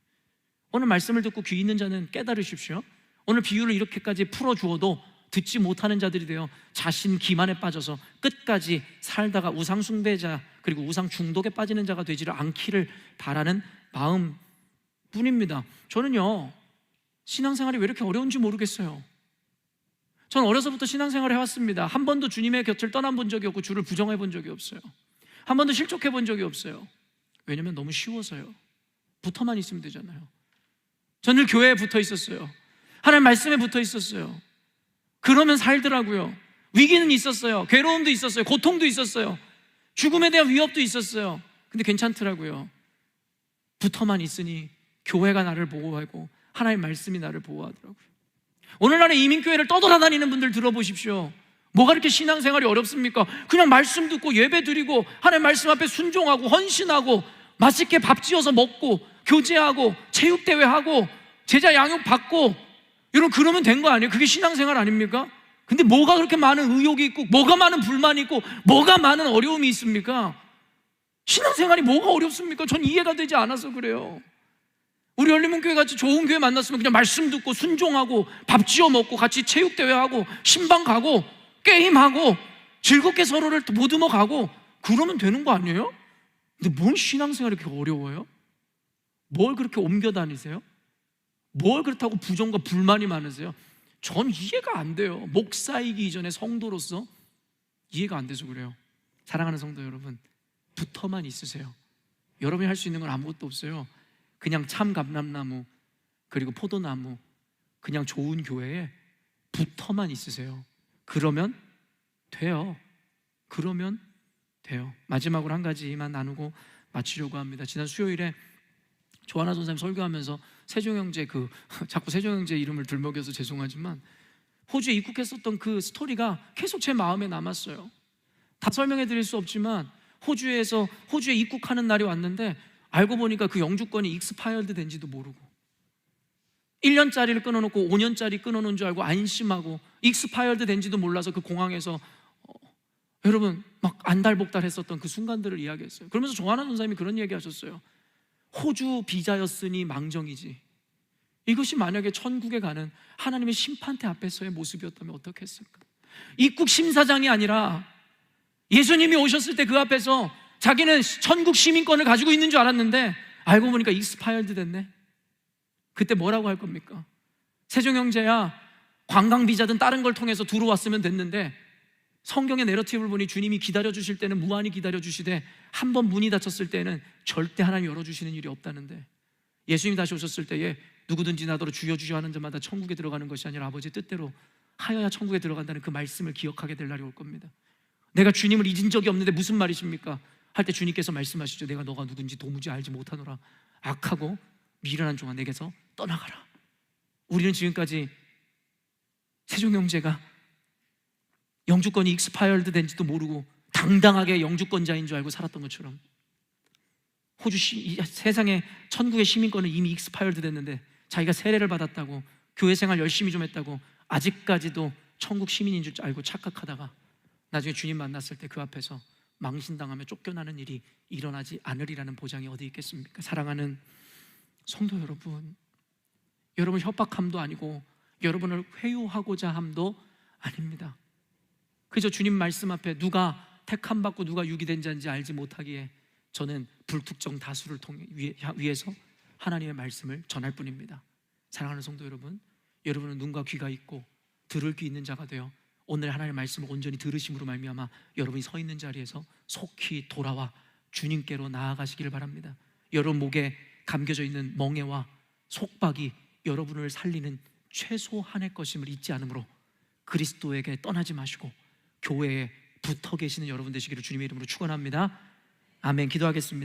오늘 말씀을 듣고 귀 있는 자는 깨달으십시오. 오늘 비유를 이렇게까지 풀어주어도 듣지 못하는 자들이 되어 자신 기만에 빠져서 끝까지 살다가 우상숭배자 그리고 우상 중독에 빠지는 자가 되지를 않기를 바라는 마음 뿐입니다. 저는요 신앙생활이 왜 이렇게 어려운지 모르겠어요. 전 어려서부터 신앙생활을 해왔습니다. 한 번도 주님의 곁을 떠나본 적이 없고 주를 부정해 본 적이 없어요. 한 번도 실족해 본 적이 없어요. 왜냐면 너무 쉬워서요. 붙어만 있으면 되잖아요. 전 늘 교회에 붙어 있었어요. 하나님 말씀에 붙어 있었어요. 그러면 살더라고요. 위기는 있었어요. 괴로움도 있었어요. 고통도 있었어요. 죽음에 대한 위협도 있었어요. 근데 괜찮더라고요. 붙어만 있으니 교회가 나를 보호하고 하나님 말씀이 나를 보호하더라고요. 오늘날의 이민교회를 떠돌아다니는 분들 들어보십시오. 뭐가 그렇게 신앙생활이 어렵습니까? 그냥 말씀 듣고 예배 드리고 하나님 말씀 앞에 순종하고 헌신하고 맛있게 밥 지어서 먹고 교제하고 체육대회하고 제자 양육 받고 여러분, 그러면 된 거 아니에요? 그게 신앙생활 아닙니까? 근데 뭐가 그렇게 많은 의욕이 있고, 뭐가 많은 불만이 있고, 뭐가 많은 어려움이 있습니까? 신앙생활이 뭐가 어렵습니까? 전 이해가 되지 않아서 그래요. 우리 열린문교회 같이 좋은 교회 만났으면 그냥 말씀 듣고 순종하고 밥 지어 먹고 같이 체육대회하고 신방 가고 게임하고 즐겁게 서로를 보듬어 가고 그러면 되는 거 아니에요? 근데 뭔 신앙생활이 그렇게 어려워요? 뭘 그렇게 옮겨 다니세요? 뭘 그렇다고 부정과 불만이 많으세요? 전 이해가 안 돼요. 목사이기 이전에 성도로서 이해가 안 돼서 그래요. 사랑하는 성도 여러분, 붙어만 있으세요. 여러분이 할 수 있는 건 아무것도 없어요. 그냥 참 감람나무 그리고 포도나무, 그냥 좋은 교회에 붙어만 있으세요. 그러면 돼요. 그러면 돼요. 마지막으로 한 가지만 나누고 마치려고 합니다. 지난 수요일에 조하나 전사님 설교하면서 세종형제 자꾸 세종형제 이름을 들먹여서 죄송하지만 호주에 입국했었던 그 스토리가 계속 제 마음에 남았어요. 다 설명해 드릴 수 없지만 호주에 입국하는 날이 왔는데 알고 보니까 그 영주권이 익스파이어드 된지도 모르고 1년짜리를 끊어놓고 5년짜리 끊어놓은 줄 알고 안심하고 익스파이어드 된지도 몰라서 그 공항에서 여러분 막 안달복달 했었던 그 순간들을 이야기했어요. 그러면서 조하나 전사님이 그런 얘기 하셨어요. 호주 비자였으니 망정이지, 이것이 만약에 천국에 가는 하나님의 심판대 앞에서의 모습이었다면 어떻겠을까? 입국 심사장이 아니라 예수님이 오셨을 때 그 앞에서 자기는 천국 시민권을 가지고 있는 줄 알았는데 알고 보니까 익스파이어드 됐네. 그때 뭐라고 할 겁니까? 세종형제야, 관광비자든 다른 걸 통해서 들어왔으면 됐는데 성경의 내러티브를 보니 주님이 기다려주실 때는 무한히 기다려주시되 한 번 문이 닫혔을 때는 절대 하나님 열어주시는 일이 없다는데, 예수님이 다시 오셨을 때에 누구든지 나더러 주여 주여 하는 자마다 천국에 들어가는 것이 아니라 아버지의 뜻대로 하여야 천국에 들어간다는 그 말씀을 기억하게 될 날이 올 겁니다. 내가 주님을 잊은 적이 없는데 무슨 말이십니까? 할 때 주님께서 말씀하시죠. 내가 너가 누군지 도무지 알지 못하노라. 악하고 미련한 종아, 내게서 떠나가라. 우리는 지금까지 세종형제가 영주권이 익스파이어드 된지도 모르고 당당하게 영주권자인 줄 알고 살았던 것처럼 세상에 천국의 시민권은 이미 익스파이어드 됐는데 자기가 세례를 받았다고 교회 생활 열심히 좀 했다고 아직까지도 천국 시민인 줄 알고 착각하다가 나중에 주님 만났을 때 그 앞에서 망신당하며 쫓겨나는 일이 일어나지 않으리라는 보장이 어디 있겠습니까? 사랑하는 성도 여러분, 여러분 협박함도 아니고 여러분을 회유하고자 함도 아닙니다. 그저 주님 말씀 앞에 누가 택함 받고 누가 유기된 자인지 알지 못하기에 저는 불특정 다수를 위해서 하나님의 말씀을 전할 뿐입니다. 사랑하는 성도 여러분, 여러분은 눈과 귀가 있고 들을 귀 있는 자가 되어 오늘 하나님의 말씀을 온전히 들으심으로 말미암아 여러분이 서 있는 자리에서 속히 돌아와 주님께로 나아가시기를 바랍니다. 여러분 목에 감겨져 있는 멍에와 속박이 여러분을 살리는 최소한의 것임을 잊지 않으므로 그리스도에게 떠나지 마시고 교회에 붙어 계시는 여러분 되시기를 주님의 이름으로 축원합니다. 아멘. 기도하겠습니다.